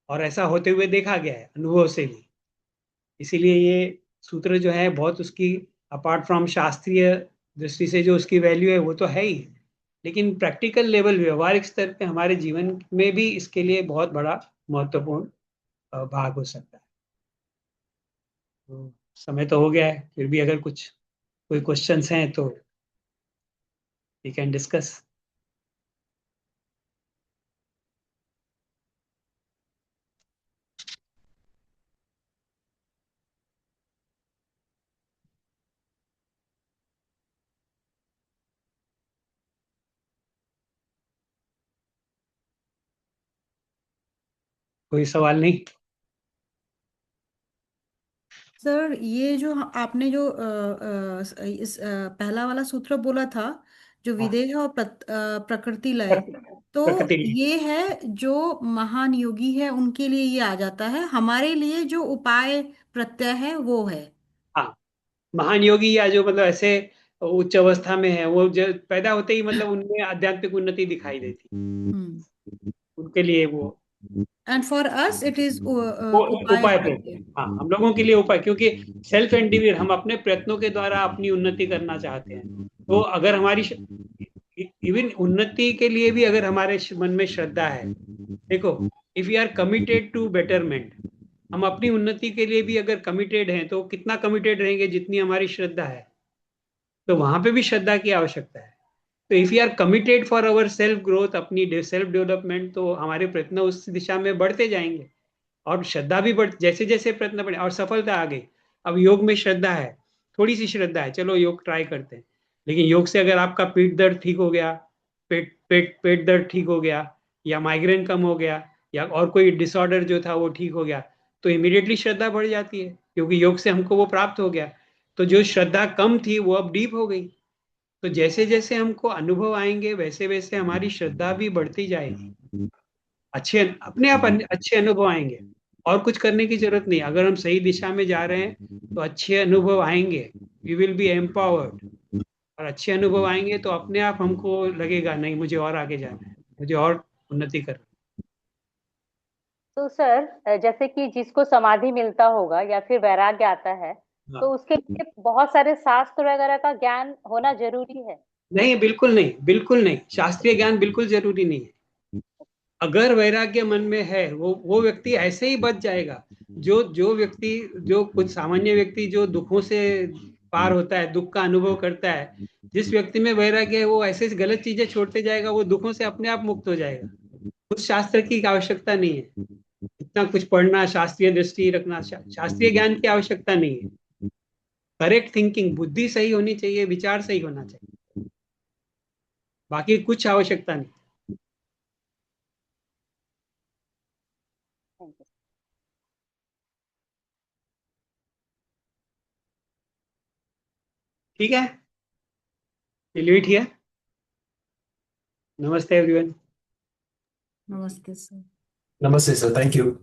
और ऐसा होते हुए देखा गया है अनुभव से भी। इसीलिए ये सूत्र जो है बहुत उसकी, अपार्ट फ्रॉम शास्त्रीय दृष्टि से जो उसकी वैल्यू है वो तो है ही, लेकिन प्रैक्टिकल लेवल, व्यवहारिक स्तर पे हमारे जीवन में भी इसके लिए बहुत बड़ा महत्वपूर्ण भाग हो सकता है। तो समय तो हो गया है, फिर भी अगर कुछ कोई क्वेश्चंस हैं तो वी कैन डिस्कस। कोई सवाल नहीं? सर ये जो आपने जो पहला वाला सूत्र बोला था, जो हाँ, विदेह और प्रकृति लय, तो प्रकृति। ये है जो महान योगी है उनके लिए ये आ जाता है, हमारे लिए जो उपाय प्रत्यय है वो है। हाँ, महान योगी या जो मतलब ऐसे उच्च अवस्था में है, वो जो पैदा होते ही मतलब उनमें आध्यात्मिक उन्नति दिखाई देती, हम्म। उनके लिए वो and for us it is वो उपाय उपाय प्रत्यय। प्रत्यय। हाँ, हम लोगों के लिए उपाय, क्योंकि सेल्फ एंडिवियर हम अपने प्रयत्नों के द्वारा अपनी उन्नति करना चाहते हैं। तो अगर हमारी इवन उन्नति के लिए भी अगर हमारे मन में श्रद्धा है, देखो, if you are committed to betterment, हम अपनी उन्नति के लिए भी अगर कमिटेड हैं तो कितना कमिटेड रहेंगे, जितनी हमारी श्रद्धा है। तो वहां पे भी श्रद्धा की आवश्यकता है। तो if you are committed for our self growth, अपनी सेल्फ डेवलपमेंट, तो हमारे प्रयत्न उस दिशा में बढ़ते जाएंगे, और श्रद्धा भी बढ़, जैसे जैसे प्रयत्न बढ़े और सफलता आ गई। अब योग में श्रद्धा है, थोड़ी सी श्रद्धा है, चलो योग ट्राई करते हैं, लेकिन योग से अगर आपका पीठ दर्द ठीक हो गया, पेट दर्द ठीक हो गया, या माइग्रेन कम हो गया, या और कोई डिसऑर्डर जो था वो ठीक हो गया, तो इमीडिएटली श्रद्धा बढ़ जाती है, क्योंकि योग से हमको वो प्राप्त हो गया। तो जो श्रद्धा कम थी वो अब डीप हो गई। तो जैसे जैसे हमको अनुभव आएंगे वैसे वैसे हमारी श्रद्धा भी बढ़ती जाएगी, अच्छे अपने आप अच्छे अनुभव आएंगे। और कुछ करने की जरूरत नहीं, अगर हम सही दिशा में जा रहे हैं तो अच्छे अनुभव आएंगे, वी विल बी एम्पावर्ड। और अच्छे अनुभव आएंगे तो अपने आप हमको लगेगा नहीं, मुझे और आगे जाना है, मुझे और उन्नति करना तो सर, जैसे कि जिसको समाधि मिलता होगा या फिर वैराग्य आता है, है। हाँ। तो उसके लिए बहुत सारे शास्त्र वगैरह का ज्ञान होना जरूरी है। नहीं, बिल्कुल नहीं, बिल्कुल नहीं, शास्त्रीय ज्ञान बिल्कुल जरूरी नहीं है। अगर वैराग्य मन में है, वो व्यक्ति ऐसे ही बच जाएगा। जो जो व्यक्ति, जो कुछ सामान्य व्यक्ति जो दुखों से पार होता है, दुख का अनुभव करता है, जिस व्यक्ति में वैराग्य है वो ऐसे गलत चीजें छोड़ते जाएगा, वो दुखों से अपने आप मुक्त हो जाएगा। कुछ शास्त्र की आवश्यकता नहीं है, इतना कुछ पढ़ना, शास्त्रीय दृष्टि रखना, शास्त्रीय ज्ञान की आवश्यकता नहीं है। करेक्ट थिंकिंग, बुद्धि सही होनी चाहिए, विचार सही होना चाहिए, बाकी कुछ आवश्यकता नहीं। Thank you. ठीक है, चलिए ठीक है। नमस्ते एवरीवन। नमस्ते sir. Namaste, sir. Thank you.